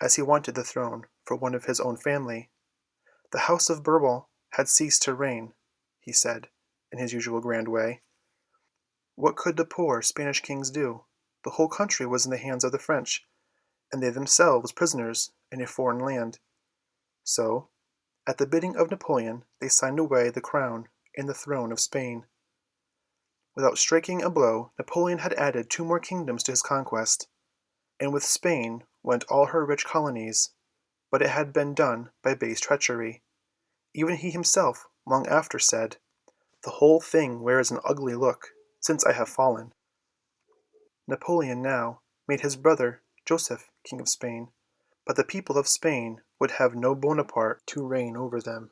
as he wanted the throne for one of his own family. The House of Bourbon had ceased to reign, he said, in his usual grand way. What could the poor Spanish kings do? The whole country was in the hands of the French, and they themselves prisoners in a foreign land. So, at the bidding of Napoleon, they signed away the crown and the throne of Spain. Without striking a blow, Napoleon had added 2 more kingdoms to his conquest, and with Spain went all her rich colonies, but it had been done by base treachery. Even he himself long after said, "The whole thing wears an ugly look, since I have fallen." Napoleon now made his brother Joseph king of Spain, but the people of Spain would have no Bonaparte to reign over them.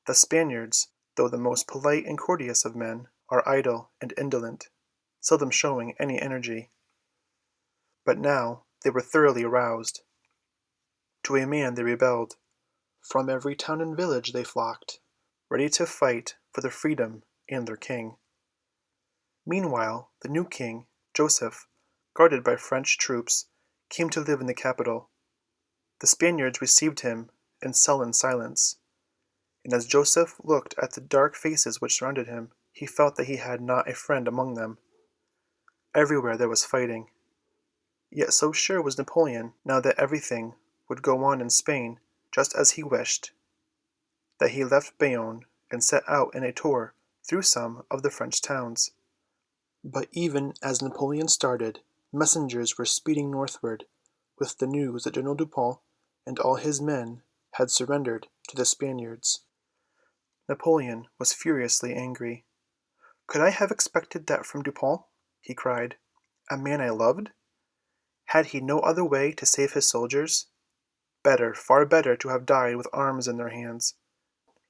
The Spaniards, though the most polite and courteous of men, are idle and indolent, seldom showing any energy. But now they were thoroughly aroused. To a man they rebelled. From every town and village they flocked, ready to fight for their freedom and their king. Meanwhile the new king, Joseph, guarded by French troops, came to live in the capital. The Spaniards received him in sullen silence, and as Joseph looked at the dark faces which surrounded him, he felt that he had not a friend among them. Everywhere there was fighting. Yet so sure was Napoleon now that everything would go on in Spain just as he wished, that he left Bayonne and set out in a tour through some of the French towns. But even as Napoleon started, messengers were speeding northward with the news that General Dupont and all his men had surrendered to the Spaniards. Napoleon was furiously angry. "Could I have expected that from Dupont?" he cried. "A man I loved? Had he no other way to save his soldiers? Better, far better to have died with arms in their hands.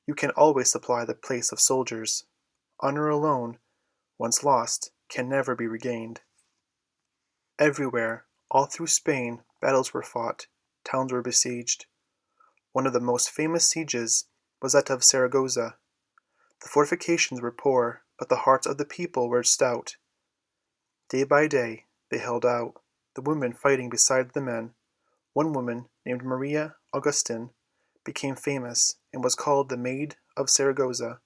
You can always supply the place of soldiers. Honor alone, once lost, can never be regained." Everywhere, all through Spain, battles were fought, towns were besieged. One of the most famous sieges was that of Saragossa. The fortifications were poor, but the hearts of the people were stout. Day by day they held out, the women fighting beside the men. One woman, named Maria Augustin, became famous, and was called the Maid of Saragossa.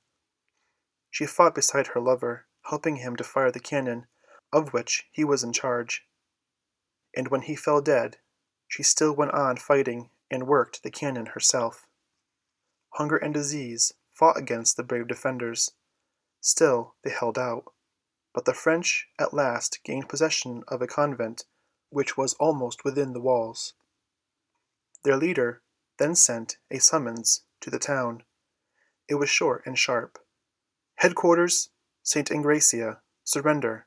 She fought beside her lover, helping him to fire the cannon, of which he was in charge. And when he fell dead, she still went on fighting and worked the cannon herself. Hunger and disease fought against the brave defenders. Still they held out. But the French at last gained possession of a convent which was almost within the walls. Their leader then sent a summons to the town. It was short and sharp. "Headquarters, St. Ingracia, surrender,"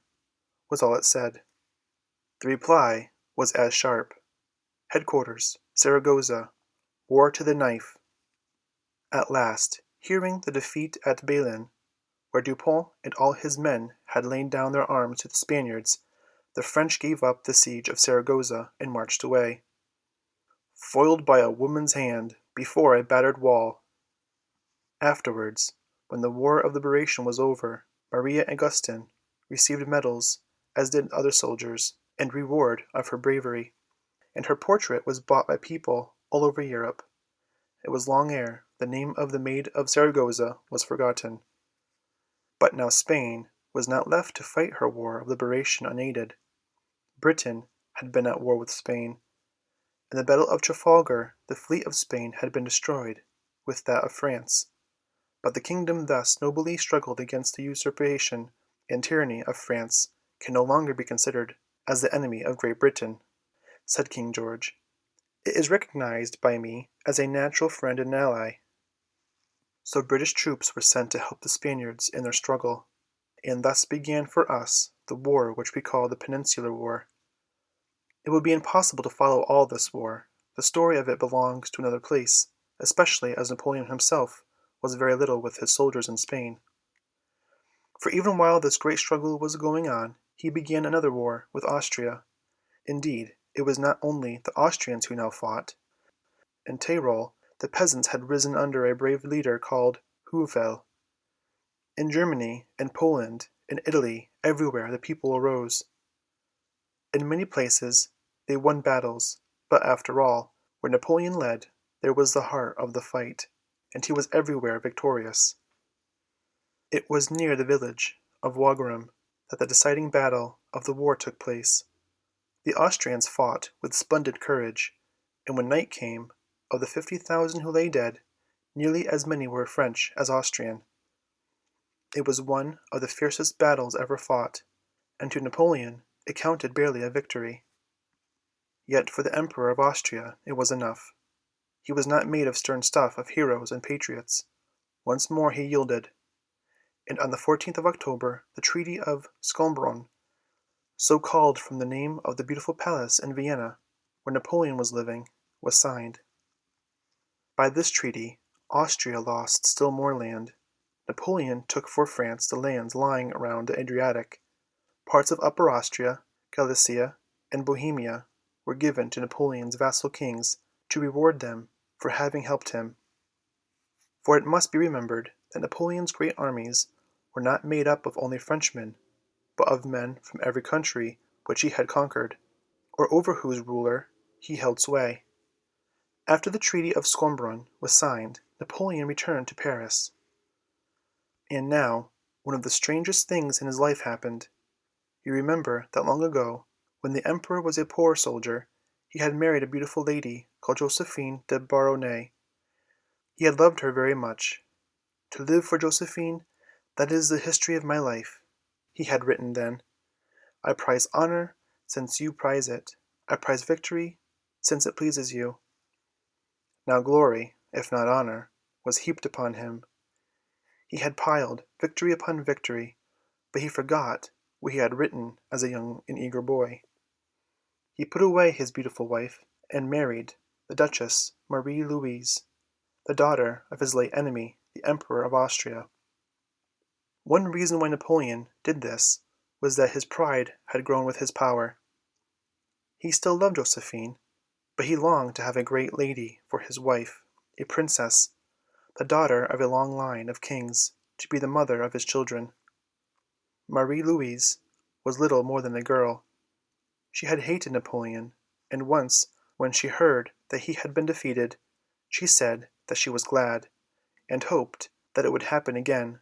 was all it said. The reply was as sharp. "Headquarters, Saragossa, war to the knife." At last, hearing the defeat at Belen, where Dupont and all his men had laid down their arms to the Spaniards, the French gave up the siege of Saragossa and marched away. Foiled by a woman's hand before a battered wall. Afterwards, when the War of Liberation was over, Maria Augustin received medals, as did other soldiers, in reward of her bravery, and her portrait was bought by people all over Europe. It was long ere the name of the Maid of Saragossa was forgotten. But now Spain was not left to fight her war of liberation unaided. Britain had been at war with Spain. In the battle of Trafalgar the fleet of Spain had been destroyed, with that of France. But the kingdom thus nobly struggled against the usurpation and tyranny of France can no longer be considered as the enemy of Great Britain, said King George. It is recognized by me as a natural friend and ally. So British troops were sent to help the Spaniards in their struggle, and thus began for us the war which we call the Peninsular War. It would be impossible to follow all this war. The story of it belongs to another place, especially as Napoleon himself was very little with his soldiers in Spain. For even while this great struggle was going on, he began another war with Austria. Indeed, it was not only the Austrians who now fought. In Tyrol, the peasants had risen under a brave leader called Heuvel. In Germany, in Poland, in Italy, everywhere the people arose. In many places they won battles, but after all, where Napoleon led, there was the heart of the fight, and he was everywhere victorious. It was near the village of Wagram that the deciding battle of the war took place. The Austrians fought with splendid courage, and when night came, of the 50,000 who lay dead, nearly as many were French as Austrian. It was one of the fiercest battles ever fought, and to Napoleon it counted barely a victory. Yet for the Emperor of Austria it was enough. He was not made of stern stuff of heroes and patriots. Once more he yielded, and on the 14th of October the Treaty of Scombronn, so called from the name of the beautiful palace in Vienna, where Napoleon was living, was signed. By this treaty Austria lost still more land. Napoleon took for France the lands lying around the Adriatic. Parts of Upper Austria, Galicia, and Bohemia were given to Napoleon's vassal kings to reward them for having helped him. For it must be remembered that Napoleon's great armies were not made up of only Frenchmen, but of men from every country which he had conquered, or over whose ruler he held sway. After the Treaty of Scombronn was signed, Napoleon returned to Paris. And now one of the strangest things in his life happened. You remember that long ago, when the Emperor was a poor soldier, he had married a beautiful lady called Josephine de Beauharnais. He had loved her very much. "To live for Josephine, that is the history of my life," he had written then. "I prize honor, since you prize it. I prize victory, since it pleases you." Now glory, if not honor, was heaped upon him. He had piled victory upon victory, but he forgot what he had written as a young and eager boy. He put away his beautiful wife and married the Duchess Marie Louise, the daughter of his late enemy, the Emperor of Austria. One reason why Napoleon did this was that his pride had grown with his power. He still loved Josephine, but he longed to have a great lady for his wife, a princess, the daughter of a long line of kings, to be the mother of his children. Marie Louise was little more than a girl. She had hated Napoleon, and once, when she heard that he had been defeated, she said that she was glad, and hoped that it would happen again.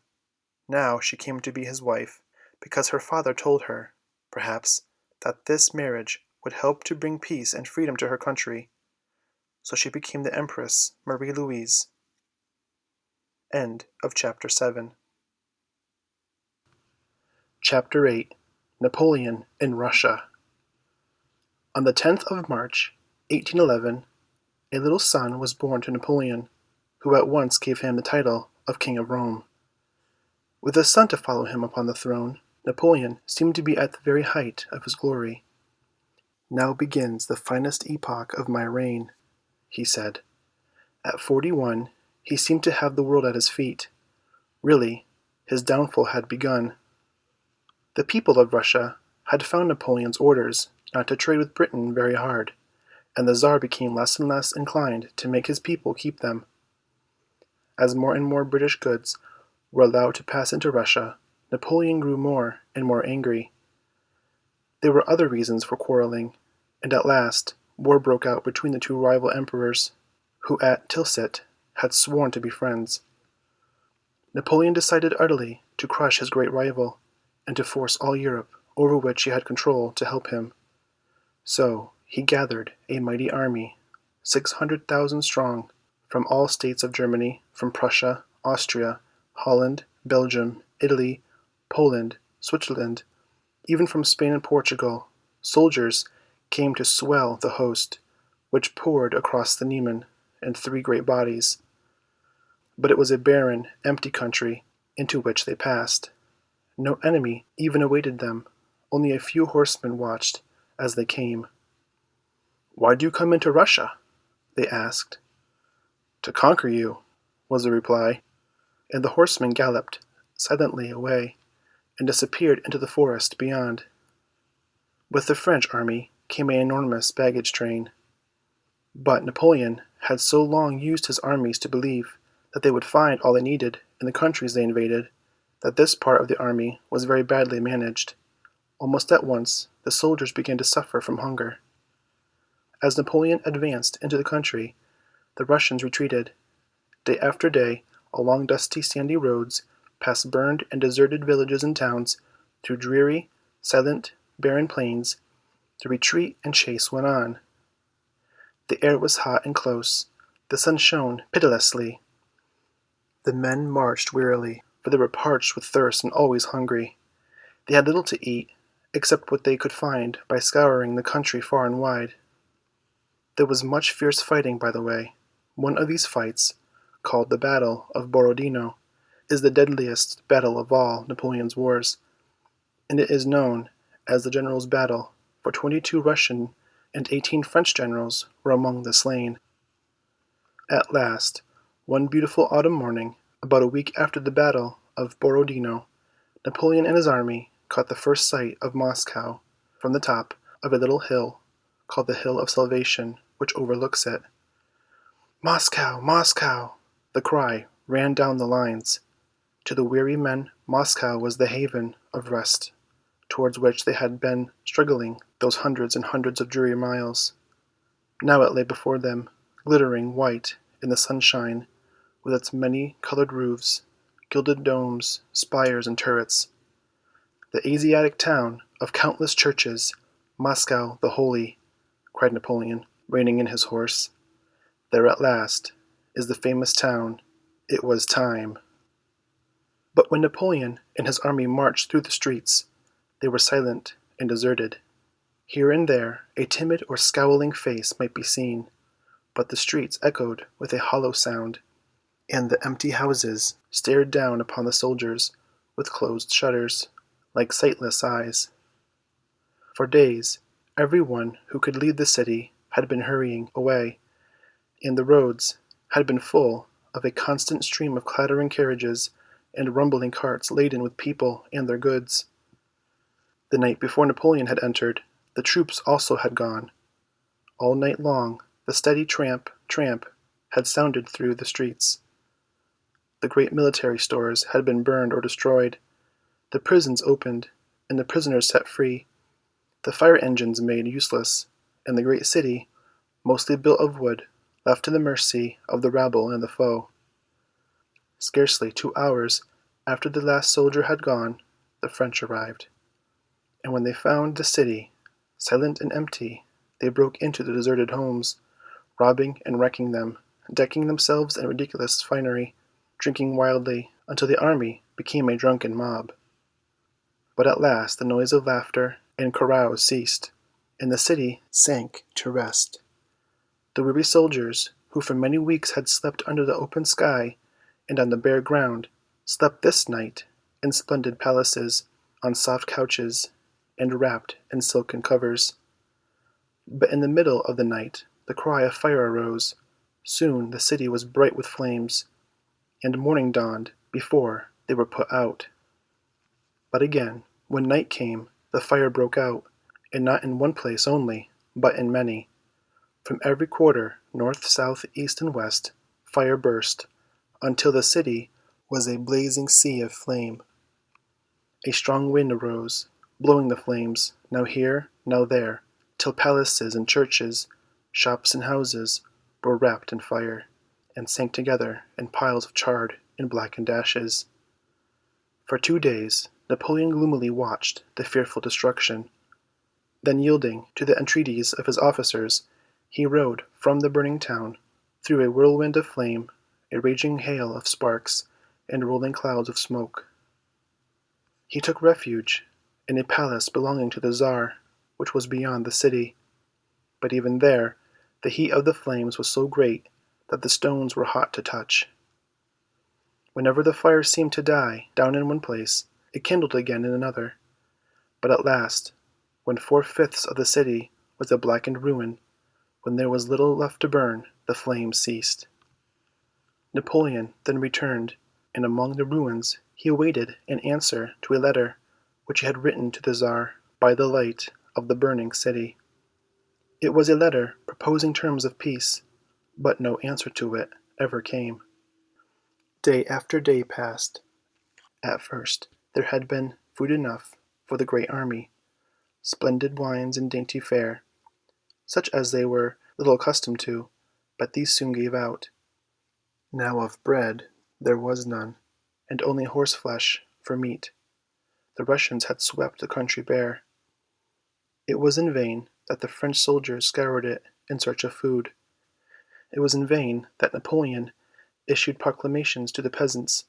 Now she came to be his wife, because her father told her, perhaps, that this marriage would help to bring peace and freedom to her country. So she became the Empress Marie Louise. End of Chapter 7. Chapter 8. Napoleon in Russia. On the 10th of March, 1811, a little son was born to Napoleon, who at once gave him the title of King of Rome. With a son to follow him upon the throne, Napoleon seemed to be at the very height of his glory. "Now begins the finest epoch of my reign," he said. At 41, he seemed to have the world at his feet. Really, his downfall had begun. The people of Russia had found Napoleon's orders not to trade with Britain very hard, and the Tsar became less and less inclined to make his people keep them. As more and more British goods were allowed to pass into Russia, Napoleon grew more and more angry. There were other reasons for quarreling, and at last war broke out between the two rival emperors, who at Tilsit had sworn to be friends. Napoleon decided utterly to crush his great rival, and to force all Europe, over which he had control, to help him. So he gathered a mighty army, 600,000 strong, from all states of Germany, from Prussia, Austria, Holland, Belgium, Italy, Poland, Switzerland, even from Spain and Portugal. Soldiers came to swell the host, which poured across the Niemen in three great bodies. But it was a barren, empty country into which they passed. No enemy even awaited them. Only a few horsemen watched as they came. "Why do you come into Russia?" they asked. "To conquer you," was the reply, and the horsemen galloped silently away and disappeared into the forest beyond. With the French army came an enormous baggage train. But Napoleon had so long used his armies to believe that they would find all they needed in the countries they invaded, that this part of the army was very badly managed. Almost at once the soldiers began to suffer from hunger. As Napoleon advanced into the country, the Russians retreated. Day after day, along dusty, sandy roads, past burned and deserted villages and towns, through dreary, silent, barren plains, the retreat and chase went on. The air was hot and close. The sun shone pitilessly. The men marched wearily, for they were parched with thirst and always hungry. They had little to eat, except what they could find by scouring the country far and wide. There was much fierce fighting by the way. One of these fights, called the Battle of Borodino, is the deadliest battle of all Napoleon's wars, and it is known as the Generals' Battle, for 22 Russian and 18 French generals were among the slain. At last, one beautiful autumn morning, about a week after the Battle of Borodino, Napoleon and his army caught the first sight of Moscow from the top of a little hill called the Hill of Salvation, which overlooks it. "Moscow! Moscow!" The cry ran down the lines. To the weary men Moscow was the haven of rest, towards which they had been struggling those hundreds and hundreds of dreary miles. Now it lay before them, glittering white in the sunshine, with its many-colored roofs, gilded domes, spires, and turrets. "The Asiatic town of countless churches, Moscow the Holy," cried Napoleon, reining in his horse. "There at last is the famous town. It was time." But when Napoleon and his army marched through the streets, they were silent and deserted. Here and there a timid or scowling face might be seen, but the streets echoed with a hollow sound, and the empty houses stared down upon the soldiers with closed shutters, like sightless eyes. For days, every one who could leave the city had been hurrying away, and the roads had been full of a constant stream of clattering carriages and rumbling carts laden with people and their goods. The night before Napoleon had entered, the troops also had gone. All night long the steady tramp, tramp had sounded through the streets. The great military stores had been burned or destroyed, the prisons opened, and the prisoners set free, the fire engines made useless, and the great city, mostly built of wood, left to the mercy of the rabble and the foe. Scarcely 2 hours after the last soldier had gone, the French arrived. And when they found the city silent and empty, they broke into the deserted homes, robbing and wrecking them, decking themselves in ridiculous finery, drinking wildly, until the army became a drunken mob. But at last the noise of laughter and carouse ceased, and the city sank to rest. The weary soldiers, who for many weeks had slept under the open sky and on the bare ground, slept this night in splendid palaces, on soft couches, and wrapped in silken covers. But in the middle of the night the cry of fire arose. Soon the city was bright with flames, and morning dawned before they were put out. But again, when night came, the fire broke out, and not in one place only, but in many. From every quarter, north, south, east, and west, fire burst, until the city was a blazing sea of flame. A strong wind arose, blowing the flames, now here, now there, till palaces and churches, shops and houses, were wrapped in fire, and sank together in piles of charred and blackened ashes. For 2 days Napoleon gloomily watched the fearful destruction. Then, yielding to the entreaties of his officers, he rode from the burning town, through a whirlwind of flame, a raging hail of sparks, and rolling clouds of smoke. He took refuge in a palace belonging to the Tsar, which was beyond the city. But even there the heat of the flames was so great that the stones were hot to touch. Whenever the fire seemed to die down in one place, it kindled again in another. But at last, when 4/5 of the city was a blackened ruin, when there was little left to burn, the flames ceased. Napoleon then returned, and among the ruins he awaited an answer to a letter which he had written to the Tsar by the light of the burning city. It was a letter proposing terms of peace, but no answer to it ever came. Day after day passed, At first there had been food enough for the great army, splendid wines and dainty fare, such as they were little accustomed to, but these soon gave out. Now of bread there was none, and only horseflesh for meat. The Russians had swept the country bare. It was in vain that the French soldiers scoured it in search of food. It was in vain that Napoleon issued proclamations to the peasants,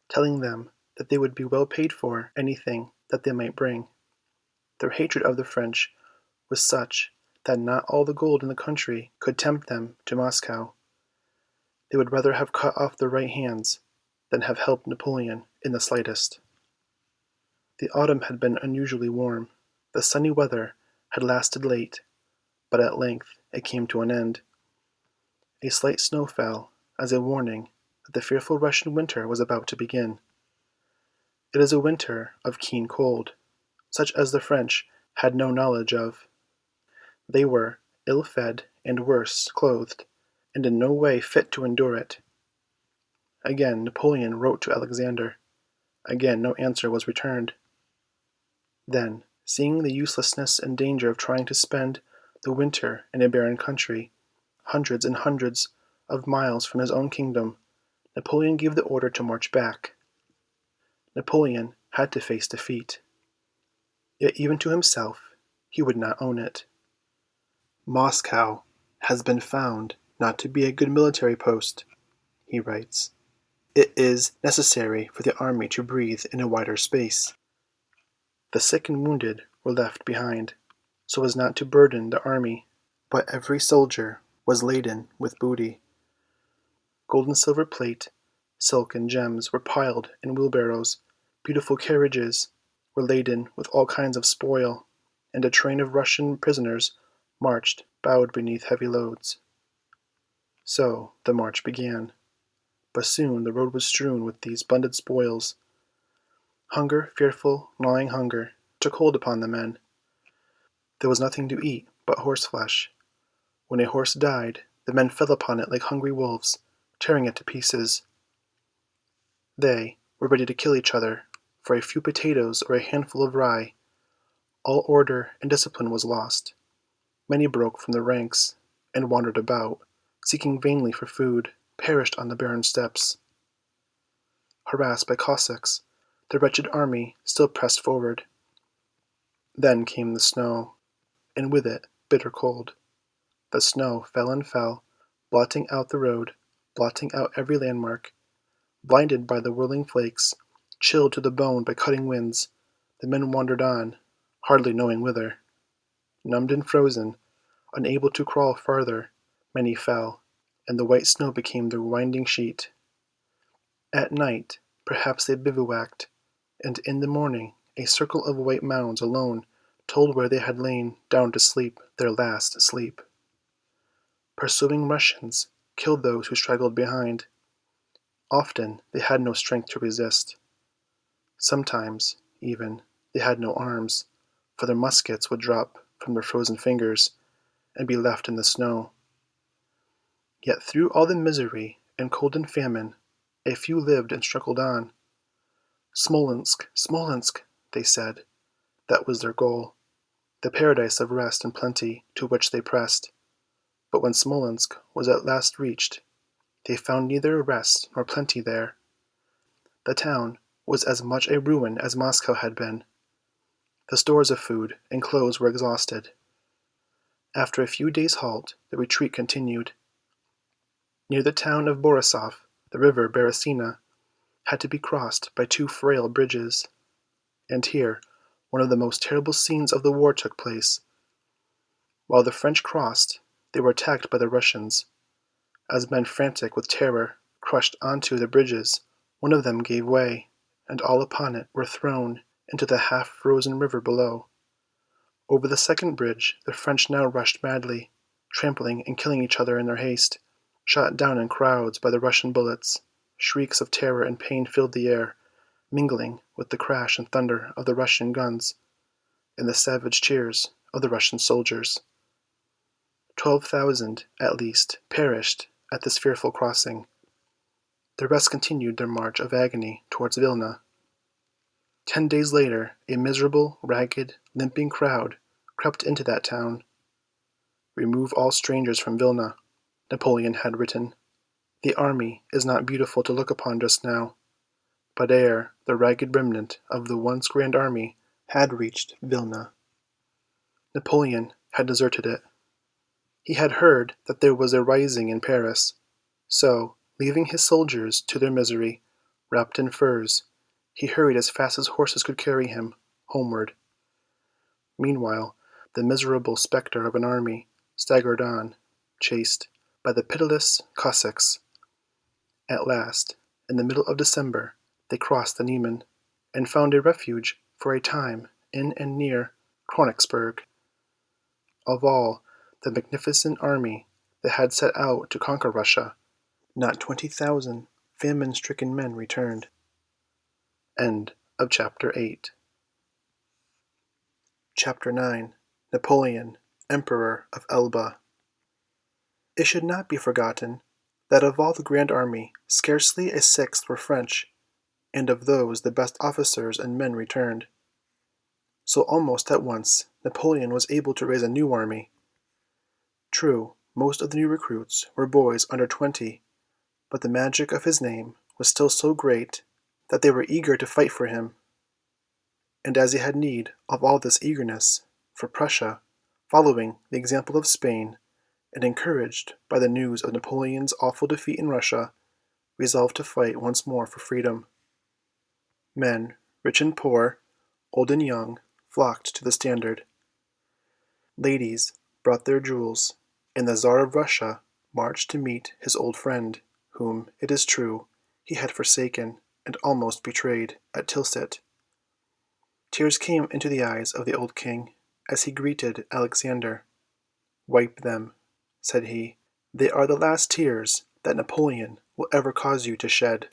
telling them that they would be well paid for anything that they might bring. Their hatred of the French was such that not all the gold in the country could tempt them to Moscow. They would rather have cut off their right hands than have helped Napoleon in the slightest. The autumn had been unusually warm. The sunny weather had lasted late, but at length it came to an end. A slight snow fell, as a warning that the fearful Russian winter was about to begin. It is a winter of keen cold, such as the French had no knowledge of. They were ill-fed and worse clothed, and in no way fit to endure it. Again Napoleon wrote to Alexander. Again no answer was returned. Then, seeing the uselessness and danger of trying to spend the winter in a barren country, hundreds and hundreds of miles from his own kingdom, Napoleon gave the order to march back. Napoleon had to face defeat. Yet even to himself he would not own it. Moscow has been found not to be a good military post, he writes. It is necessary for the army to breathe in a wider space. The sick and wounded were left behind, so as not to burden the army, but every soldier was laden with booty. Gold and silver plate, silk and gems were piled in wheelbarrows, beautiful carriages were laden with all kinds of spoil, and a train of Russian prisoners marched bowed beneath heavy loads. So the march began, but soon the road was strewn with these splendid spoils. Hunger, fearful, gnawing hunger, took hold upon the men. There was nothing to eat but horseflesh. When a horse died, the men fell upon it like hungry wolves, tearing it to pieces. They were ready to kill each other for a few potatoes or a handful of rye. All order and discipline was lost. Many broke from the ranks, and wandered about, seeking vainly for food, perished on the barren steppes. Harassed by Cossacks, the wretched army still pressed forward. Then came the snow, and with it bitter cold. The snow fell and fell, blotting out the road, blotting out every landmark. Blinded by the whirling flakes, chilled to the bone by cutting winds, the men wandered on, hardly knowing whither. Numbed and frozen, unable to crawl farther, many fell, and the white snow became their winding sheet. At night, perhaps they bivouacked, and in the morning a circle of white mounds alone told where they had lain down to sleep their last sleep. Pursuing Russians killed those who straggled behind. Often they had no strength to resist. Sometimes, even, they had no arms, for their muskets would drop from their frozen fingers and be left in the snow. Yet through all the misery and cold and famine, a few lived and struggled on. Smolensk, Smolensk, they said. That was their goal, the paradise of rest and plenty to which they pressed. But when Smolensk was at last reached, they found neither rest nor plenty there. The town was as much a ruin as Moscow had been. The stores of food and clothes were exhausted. After a few days' halt, the retreat continued. Near the town of Borisov, the river Beresina had to be crossed by two frail bridges. And here one of the most terrible scenes of the war took place. While the French crossed, they were attacked by the Russians. As men frantic with terror crushed onto the bridges, one of them gave way, and all upon it were thrown into the half-frozen river below. Over the second bridge the French now rushed madly, trampling and killing each other in their haste, shot down in crowds by the Russian bullets. Shrieks of terror and pain filled the air, mingling with the crash and thunder of the Russian guns and the savage cheers of the Russian soldiers. 12,000, at least, perished at this fearful crossing. The rest continued their march of agony towards Vilna. 10 days later, a miserable, ragged, limping crowd crept into that town. "Remove all strangers from Vilna," Napoleon had written. "The army is not beautiful to look upon just now." But ere the ragged remnant of the once grand army had reached Vilna, Napoleon had deserted it. He had heard that there was a rising in Paris, so, leaving his soldiers to their misery, wrapped in furs, he hurried as fast as horses could carry him, homeward. Meanwhile, the miserable spectre of an army staggered on, chased by the pitiless Cossacks. At last, in the middle of December, they crossed the Niemen, and found a refuge for a time in and near Königsberg. Of all the magnificent army that had set out to conquer Russia, not 20,000 famine-stricken men returned. End of Chapter 8. Chapter 9. Napoleon, Emperor of Elba. It should not be forgotten that of all the grand army scarcely a sixth were French, and of those the best officers and men returned. So almost at once Napoleon was able to raise a new army. True, most of the new recruits were boys under 20, but the magic of his name was still so great that they were eager to fight for him. And as he had need of all this eagerness, for Prussia, following the example of Spain, and encouraged by the news of Napoleon's awful defeat in Russia, resolved to fight once more for freedom. Men, rich and poor, old and young, flocked to the standard. Ladies brought their jewels, and the Tsar of Russia marched to meet his old friend, whom, it is true, he had forsaken and almost betrayed at Tilsit. Tears came into the eyes of the old king as he greeted Alexander. "Wipe them," said he. "They are the last tears that Napoleon will ever cause you to shed."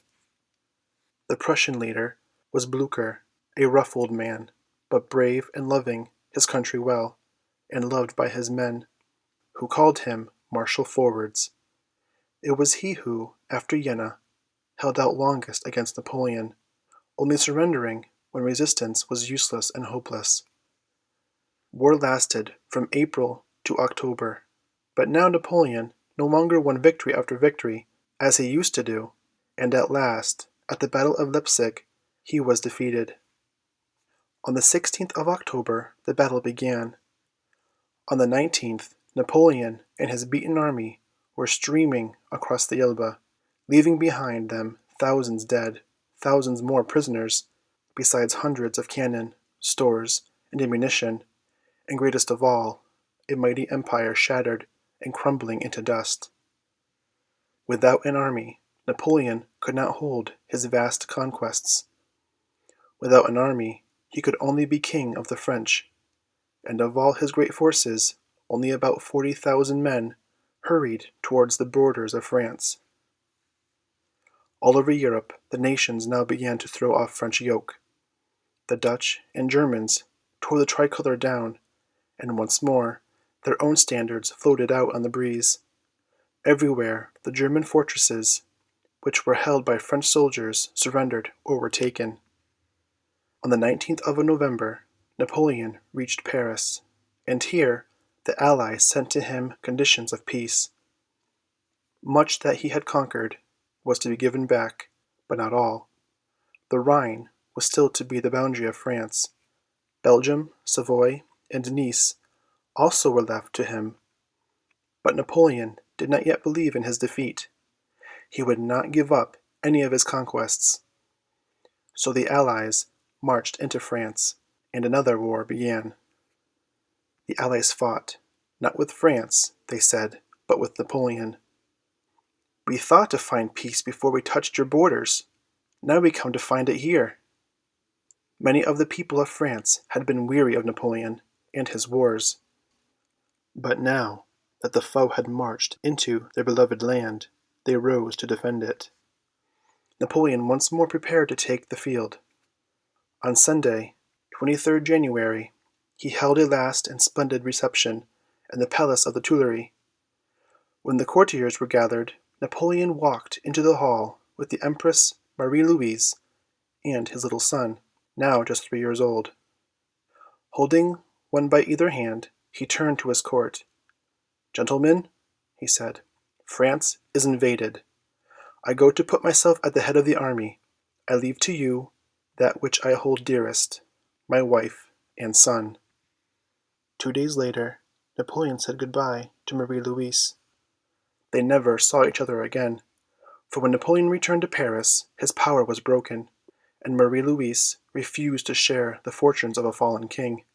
The Prussian leader was Blücher, a rough old man, but brave and loving his country well, and loved by his men, who called him Marshal Forwards. It was he who, after Jena, held out longest against Napoleon, only surrendering when resistance was useless and hopeless. War lasted from April to October, but now Napoleon no longer won victory after victory, as he used to do, and at last, at the Battle of Leipzig, he was defeated. On the 16th of October the battle began. On the 19th, Napoleon and his beaten army were streaming across the Elba, leaving behind them thousands dead, thousands more prisoners, besides hundreds of cannon, stores, and ammunition, and greatest of all, a mighty empire shattered and crumbling into dust. Without an army, Napoleon could not hold his vast conquests. Without an army, he could only be king of the French, and of all his great forces, only about 40,000 men hurried towards the borders of France. All over Europe the nations now began to throw off French yoke. The Dutch and Germans tore the tricolor down, and once more their own standards floated out on the breeze. Everywhere the German fortresses, which were held by French soldiers, surrendered or were taken. On the 19th of November, Napoleon reached Paris, and here the Allies sent to him conditions of peace. Much that he had conquered was to be given back, but not all. The Rhine was still to be the boundary of France. Belgium, Savoy, and Nice also were left to him. But Napoleon did not yet believe in his defeat. He would not give up any of his conquests. So the Allies marched into France, and another war began. The Allies fought, not with France, they said, but with Napoleon. "We thought to find peace before we touched your borders. Now we come to find it here." Many of the people of France had been weary of Napoleon and his wars. But now that the foe had marched into their beloved land, they rose to defend it. Napoleon once more prepared to take the field. On Sunday, 23rd January, he held a last and splendid reception in the palace of the Tuileries. When the courtiers were gathered, Napoleon walked into the hall with the Empress Marie-Louise and his little son. now just 3 years old. Holding one by either hand, he turned to his court. "Gentlemen," he said, "France is invaded. I go to put myself at the head of the army. I leave to you that which I hold dearest, my wife and son." 2 days later, Napoleon said goodbye to Marie Louise. They never saw each other again, for when Napoleon returned to Paris, his power was broken, and Marie Louise refused to share the fortunes of a fallen king.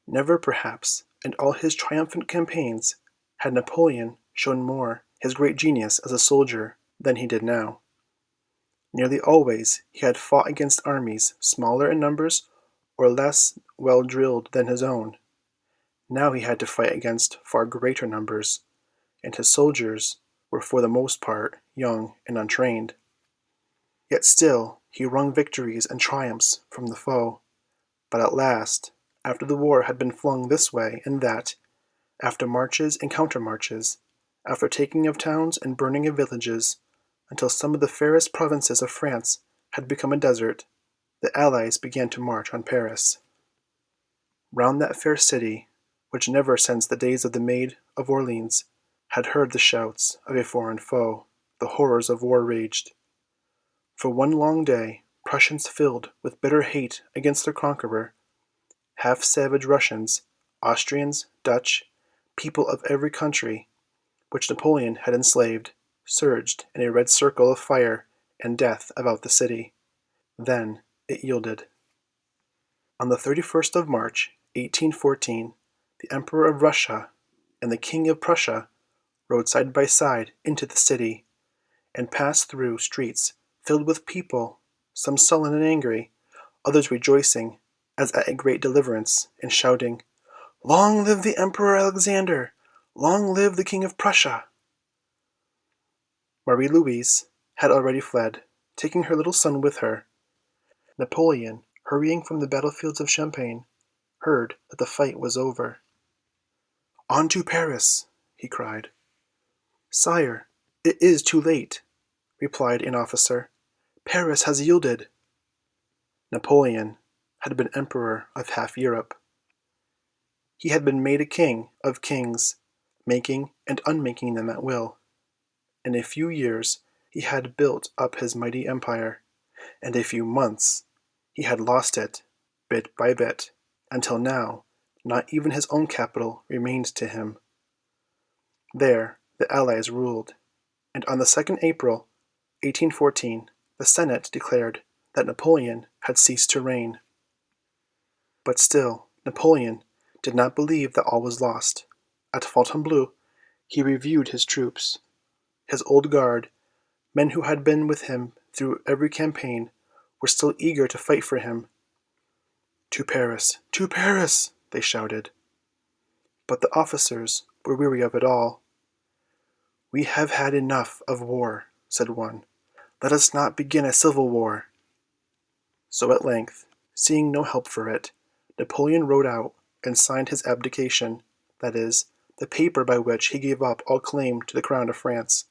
Never, perhaps, in all his triumphant campaigns, had Napoleon shown more his great genius as a soldier than he did now. Nearly always he had fought against armies smaller in numbers or less well drilled than his own. Now he had to fight against far greater numbers, and his soldiers were for the most part young and untrained. Yet still he wrung victories and triumphs from the foe. But at last, after the war had been flung this way and that, after marches and countermarches, after taking of towns and burning of villages, until some of the fairest provinces of France had become a desert, the Allies began to march on Paris. Round that fair city, which never since the days of the Maid of Orleans had heard the shouts of a foreign foe, the horrors of war raged. For one long day, Prussians filled with bitter hate against their conqueror, half-savage Russians, Austrians, Dutch, people of every country which Napoleon had enslaved, surged in a red circle of fire and death about the city. Then it yielded. On the 31st of March, 1814, the Emperor of Russia and the King of Prussia rode side by side into the city, and passed through streets filled with people, some sullen and angry, others rejoicing as at a great deliverance, and shouting, "Long live the Emperor Alexander! Long live the King of Prussia!" Marie Louise had already fled, taking her little son with her. Napoleon, hurrying from the battlefields of Champagne, heard that the fight was over. "On to Paris!" he cried. "Sire, it is too late," replied an officer. "Paris has yielded." Napoleon had been emperor of half Europe. He had been made a king of kings, making and unmaking them at will. In a few years he had built up his mighty empire. In a few months he had lost it, bit by bit, until now not even his own capital remained to him. There the Allies ruled, and on the 2nd April, 1814, the Senate declared that Napoleon had ceased to reign. But still Napoleon did not believe that all was lost. At Fontainebleau he reviewed his troops. His old guard, men who had been with him through every campaign, were still eager to fight for him. "To Paris! To Paris!" they shouted. But the officers were weary of it all. "We have had enough of war," said one. "Let us not begin a civil war." So at length, seeing no help for it, Napoleon rode out and signed his abdication, that is, the paper by which he gave up all claim to the crown of France.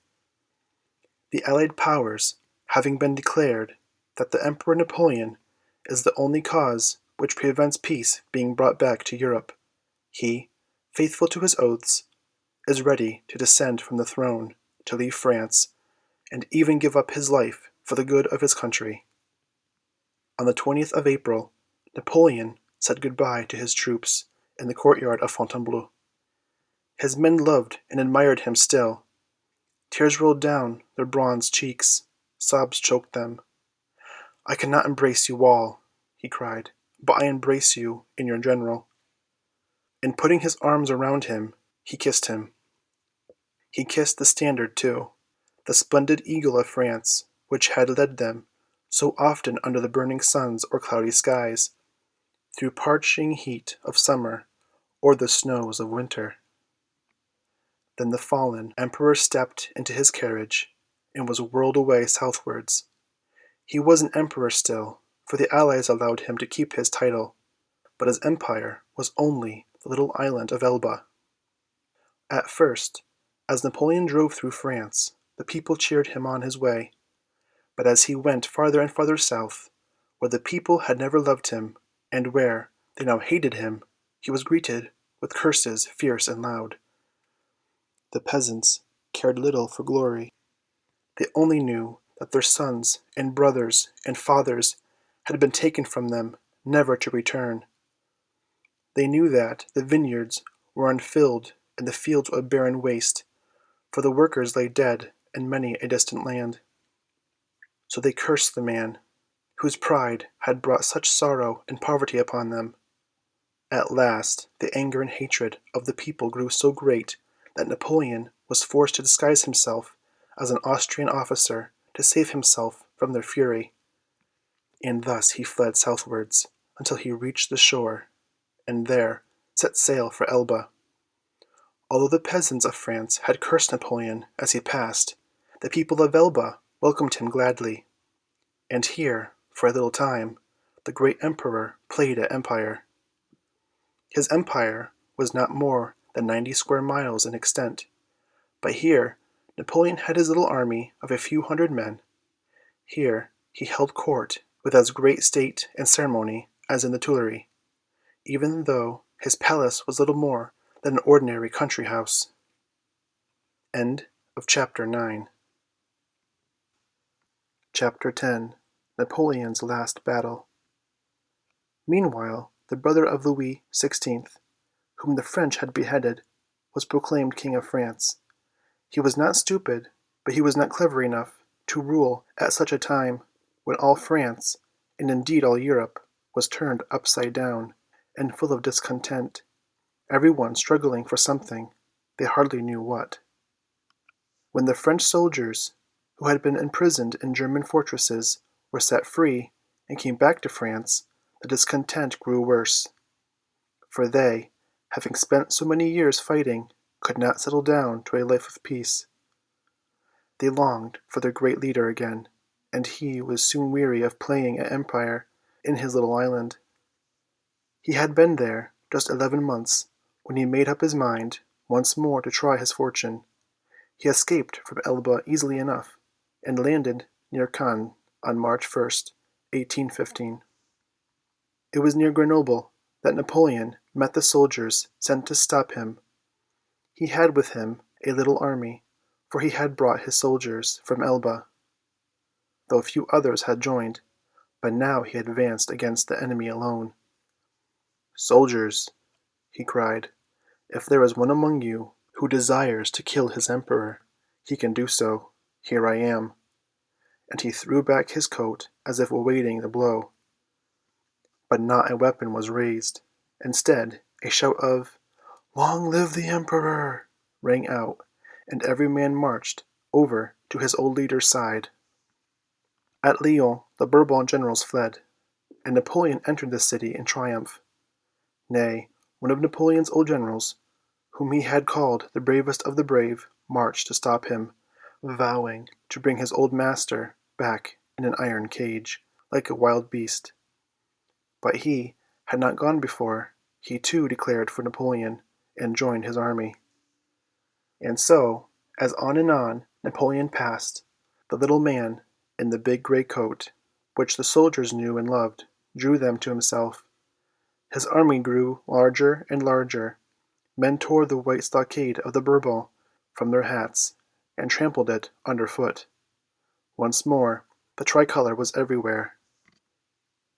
The Allied powers having been declared that the Emperor Napoleon is the only cause which prevents peace being brought back to Europe, he, faithful to his oaths, is ready to descend from the throne, to leave France, and even give up his life for the good of his country. On the 20th of April, Napoleon said goodbye to his troops in the courtyard of Fontainebleau. His men loved and admired him still. Tears rolled down their bronzed cheeks, sobs choked them. "I cannot embrace you all," he cried, "but I embrace you in your general." And putting his arms around him, he kissed him. He kissed the standard too, the splendid eagle of France, which had led them so often under the burning suns or cloudy skies, through parching heat of summer or the snows of winter. Then the fallen emperor stepped into his carriage and was whirled away southwards. He was an emperor still, for the Allies allowed him to keep his title, but his empire was only the little island of Elba. At first, as Napoleon drove through France, the people cheered him on his way, but as he went farther and farther south, where the people had never loved him, and where they now hated him, he was greeted with curses fierce and loud. The peasants cared little for glory. They only knew that their sons and brothers and fathers had been taken from them, never to return. They knew that the vineyards were unfilled and the fields a barren waste, for the workers lay dead in many a distant land. So they cursed the man whose pride had brought such sorrow and poverty upon them. At last the anger and hatred of the people grew so great that Napoleon was forced to disguise himself as an Austrian officer to save himself from their fury. And thus he fled southwards until he reached the shore, and there set sail for Elba. Although the peasants of France had cursed Napoleon as he passed, the people of Elba welcomed him gladly. And here, for a little time, the great emperor played at empire. His empire was not more than 90 square miles in extent, but here Napoleon had his little army of a few hundred men. Here he held court with as great state and ceremony as in the Tuileries, even though his palace was little more than an ordinary country house. End of Chapter 9. Chapter 10. Napoleon's Last Battle. Meanwhile, the brother of Louis XVI, whom the French had beheaded, was proclaimed King of France. He was not stupid, but he was not clever enough to rule at such a time when all France, and indeed all Europe, was turned upside down and full of discontent, everyone struggling for something, they hardly knew what. When the French soldiers, who had been imprisoned in German fortresses, were set free and came back to France, the discontent grew worse. For they, having spent so many years fighting, could not settle down to a life of peace. They longed for their great leader again, and he was soon weary of playing at empire in his little island. He had been there just 11 months when he made up his mind once more to try his fortune. He escaped from Elba easily enough, and landed near Caen on March 1st, 1815. It was near Grenoble that Napoleon met the soldiers sent to stop him. He had with him a little army, for he had brought his soldiers from Elba, though a few others had joined, but now he advanced against the enemy alone. "Soldiers," he cried, "if there is one among you who desires to kill his emperor, he can do so. Here I am." And he threw back his coat as if awaiting the blow. But not a weapon was raised. Instead, a shout of "Long live the emperor!" rang out, and every man marched over to his old leader's side. At Lyons the Bourbon generals fled, and Napoleon entered the city in triumph. Nay, one of Napoleon's old generals, whom he had called the bravest of the brave, marched to stop him, vowing to bring his old master back in an iron cage, like a wild beast. But he had not gone before he too declared for Napoleon, and joined his army. And so, as on and on Napoleon passed, the little man in the big gray coat, which the soldiers knew and loved, drew them to himself. His army grew larger and larger. Men tore the white stockade of the Bourbon from their hats, and trampled it underfoot. Once more the tricolor was everywhere.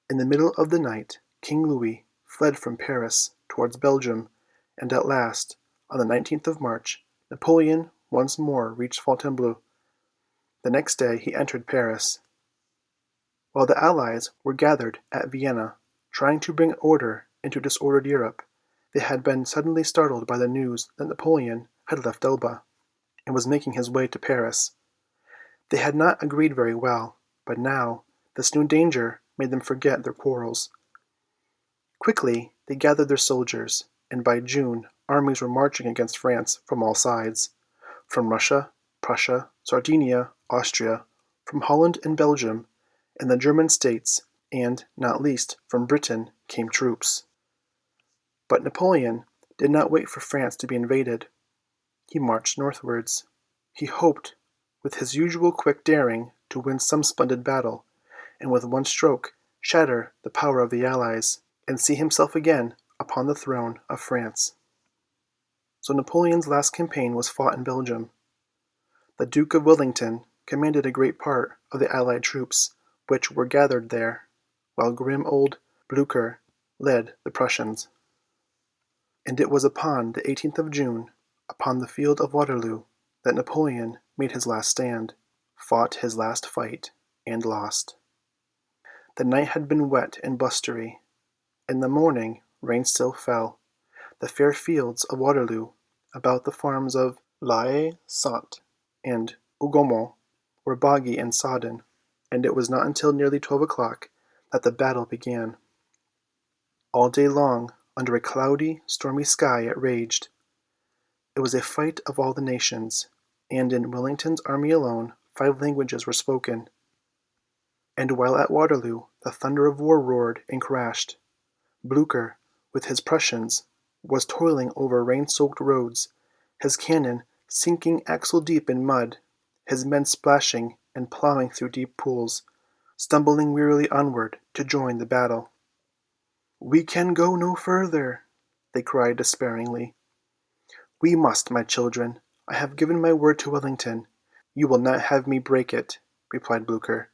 In the middle of the night King Louis fled from Paris towards Belgium, and at last, on the 19th of March, Napoleon once more reached Fontainebleau. The next day he entered Paris. While the Allies were gathered at Vienna, trying to bring order into disordered Europe, they had been suddenly startled by the news that Napoleon had left Elba, and was making his way to Paris. They had not agreed very well, but now this new danger made them forget their quarrels. Quickly they gathered their soldiers, and by June armies were marching against France from all sides. From Russia, Prussia, Sardinia, Austria, from Holland and Belgium, and the German states, and, not least, from Britain came troops. But Napoleon did not wait for France to be invaded. He marched northwards. He hoped, with his usual quick daring, to win some splendid battle, and with one stroke shatter the power of the Allies, and see himself again upon the throne of France. So Napoleon's last campaign was fought in Belgium. The Duke of Wellington commanded a great part of the Allied troops which were gathered there, while grim old Blücher led the Prussians. And it was upon the 18th of June, upon the field of Waterloo, that Napoleon made his last stand, fought his last fight, and lost. The night had been wet and blustery. In the morning rain still fell. The fair fields of Waterloo, about the farms of La Haye-Sainte and Hougomont, were boggy and sodden, and it was not until nearly 12 o'clock that the battle began. All day long, under a cloudy, stormy sky it raged. It was a fight of all the nations, and in Wellington's army alone 5 languages were spoken. And while at Waterloo the thunder of war roared and crashed, Blücher, with his Prussians, was toiling over rain-soaked roads, his cannon sinking axle-deep in mud, his men splashing and plowing through deep pools, stumbling wearily onward to join the battle. "We can go no further," they cried despairingly. "We must, my children. I have given my word to Wellington. You will not have me break it," replied Blücher.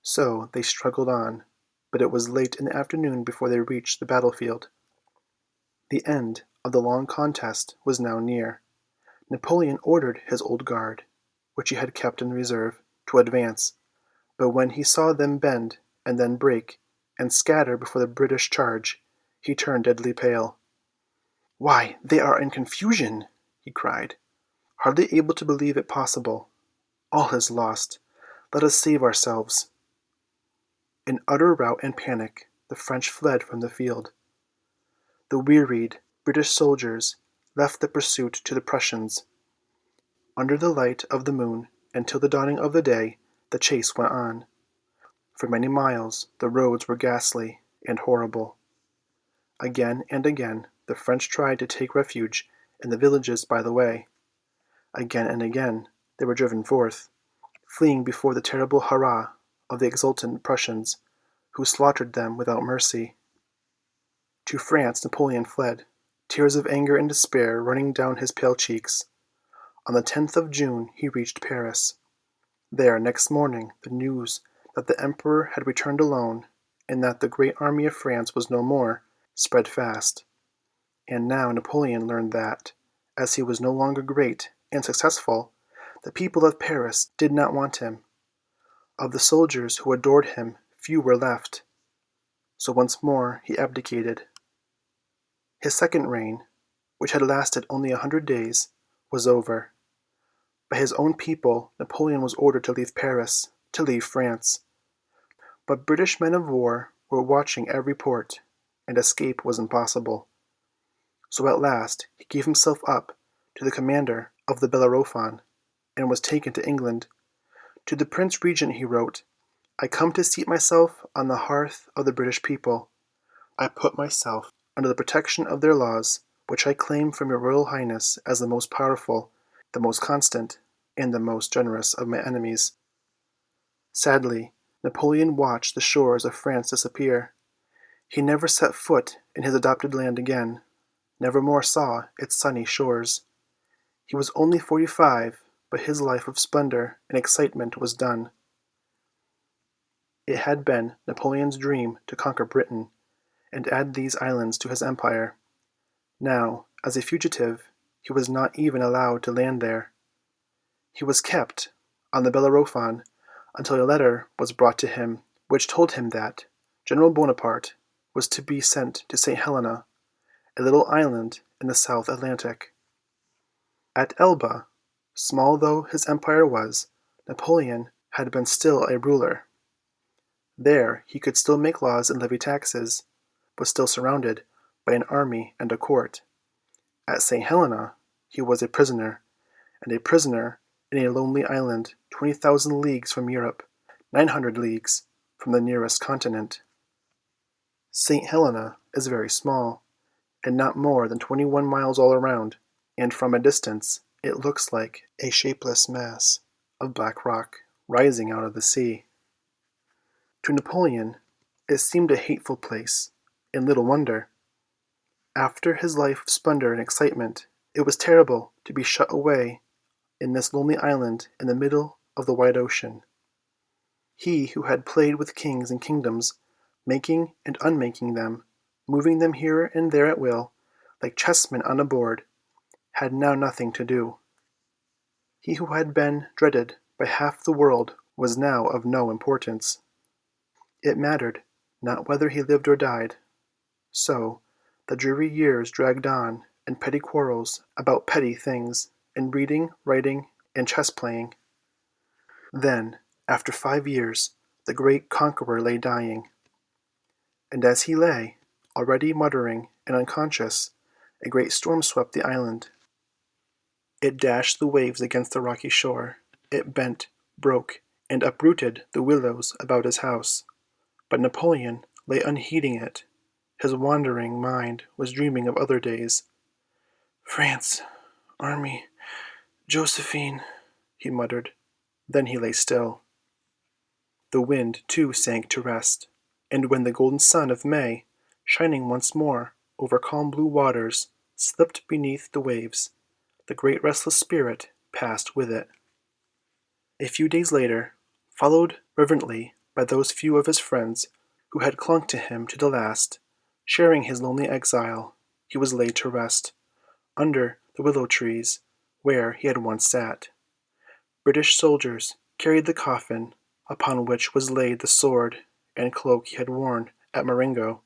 So they struggled on, but it was late in the afternoon before they reached the battlefield. The end of the long contest was now near. Napoleon ordered his old guard, which he had kept in reserve, to advance, but when he saw them bend and then break and scatter before the British charge, he turned deadly pale. "Why, they are in confusion!" he cried, hardly able to believe it possible. "All is lost. Let us save ourselves." In utter rout and panic the French fled from the field. The wearied British soldiers left the pursuit to the Prussians. Under the light of the moon and till the dawning of the day the chase went on. For many miles the roads were ghastly and horrible. Again and again the French tried to take refuge in the villages by the way. Again and again they were driven forth, fleeing before the terrible hurrah of the exultant Prussians, who slaughtered them without mercy. To France Napoleon fled, tears of anger and despair running down his pale cheeks. On the 10th of June he reached Paris. There next morning the news that the Emperor had returned alone, and that the great army of France was no more, spread fast. And now Napoleon learned that, as he was no longer great and successful, the people of Paris did not want him. Of the soldiers who adored him few were left. So once more he abdicated. His second reign, which had lasted only 100 days, was over. By his own people Napoleon was ordered to leave Paris, to leave France. But British men of war were watching every port, and escape was impossible. So at last he gave himself up to the commander of the Bellerophon, and was taken to England. To the Prince Regent he wrote, "I come to seat myself on the hearth of the British people. I put myself under the protection of their laws, which I claim from your Royal Highness as the most powerful, the most constant, and the most generous of my enemies." Sadly, Napoleon watched the shores of France disappear. He never set foot in his adopted land again, never more saw its sunny shores. He was only 45, but his life of splendor and excitement was done. It had been Napoleon's dream to conquer Britain, and add these islands to his empire. Now, as a fugitive, he was not even allowed to land there. He was kept on the Bellerophon until a letter was brought to him which told him that General Bonaparte was to be sent to St. Helena, a little island in the South Atlantic. At Elba, small though his empire was, Napoleon had been still a ruler. There he could still make laws and levy taxes, was still surrounded by an army and a court. At St. Helena he was a prisoner, and a prisoner in a lonely island 20,000 leagues from Europe, 900 leagues from the nearest continent. St. Helena is very small, and not more than 21 miles all around, and from a distance it looks like a shapeless mass of black rock rising out of the sea. To Napoleon, It seemed a hateful place, and little wonder. After his life of splendor and excitement, it was terrible to be shut away in this lonely island in the middle of the wide ocean. He who had played with kings and kingdoms, making and unmaking them, moving them here and there at will, like chessmen on a board, had now nothing to do. He who had been dreaded by half the world was now of no importance. It mattered not whether he lived or died. So the dreary years dragged on in petty quarrels about petty things, in reading, writing, and chess-playing. Then, after 5 years, the great conqueror lay dying. And as he lay, already muttering and unconscious, a great storm swept the island. It dashed the waves against the rocky shore. It bent, broke, and uprooted the willows about his house. But Napoleon lay unheeding it. His wandering mind was dreaming of other days. "France, army, Josephine," he muttered. Then he lay still. The wind, too, sank to rest, and when the golden sun of May, shining once more over calm blue waters, slipped beneath the waves, the great restless spirit passed with it. A few days later, followed reverently by those few of his friends who had clung to him to the last, sharing his lonely exile, he was laid to rest, under the willow trees where he had once sat. British soldiers carried the coffin, upon which was laid the sword and cloak he had worn at Marengo.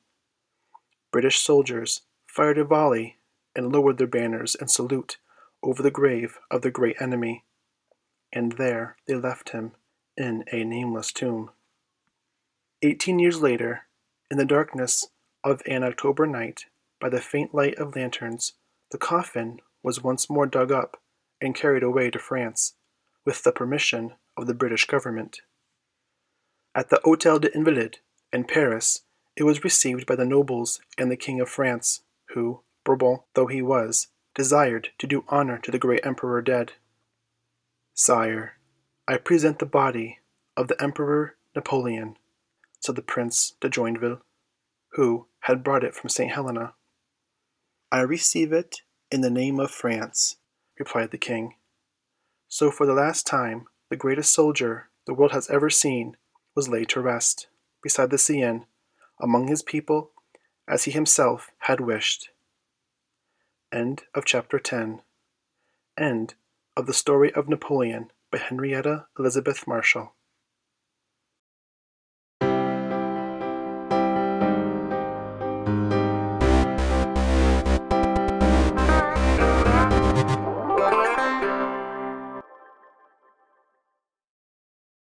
British soldiers fired a volley and lowered their banners in salute over the grave of their great enemy, and there they left him in a nameless tomb. 18 years later, in the darkness of an October night, by the faint light of lanterns, the coffin was once more dug up and carried away to France, with the permission of the British government. At the Hôtel des Invalides, in Paris, it was received by the nobles and the King of France, who, Bourbon though he was, desired to do honor to the great emperor dead. "Sire, I present the body of the Emperor Napoleon," said the Prince de Joinville, who had brought it from St. Helena. "I receive it in the name of France," replied the king. So for the last time the greatest soldier the world has ever seen was laid to rest beside the Seine, among his people, as he himself had wished. End of chapter 10. End of the story of Napoleon by Henrietta Elizabeth Marshall.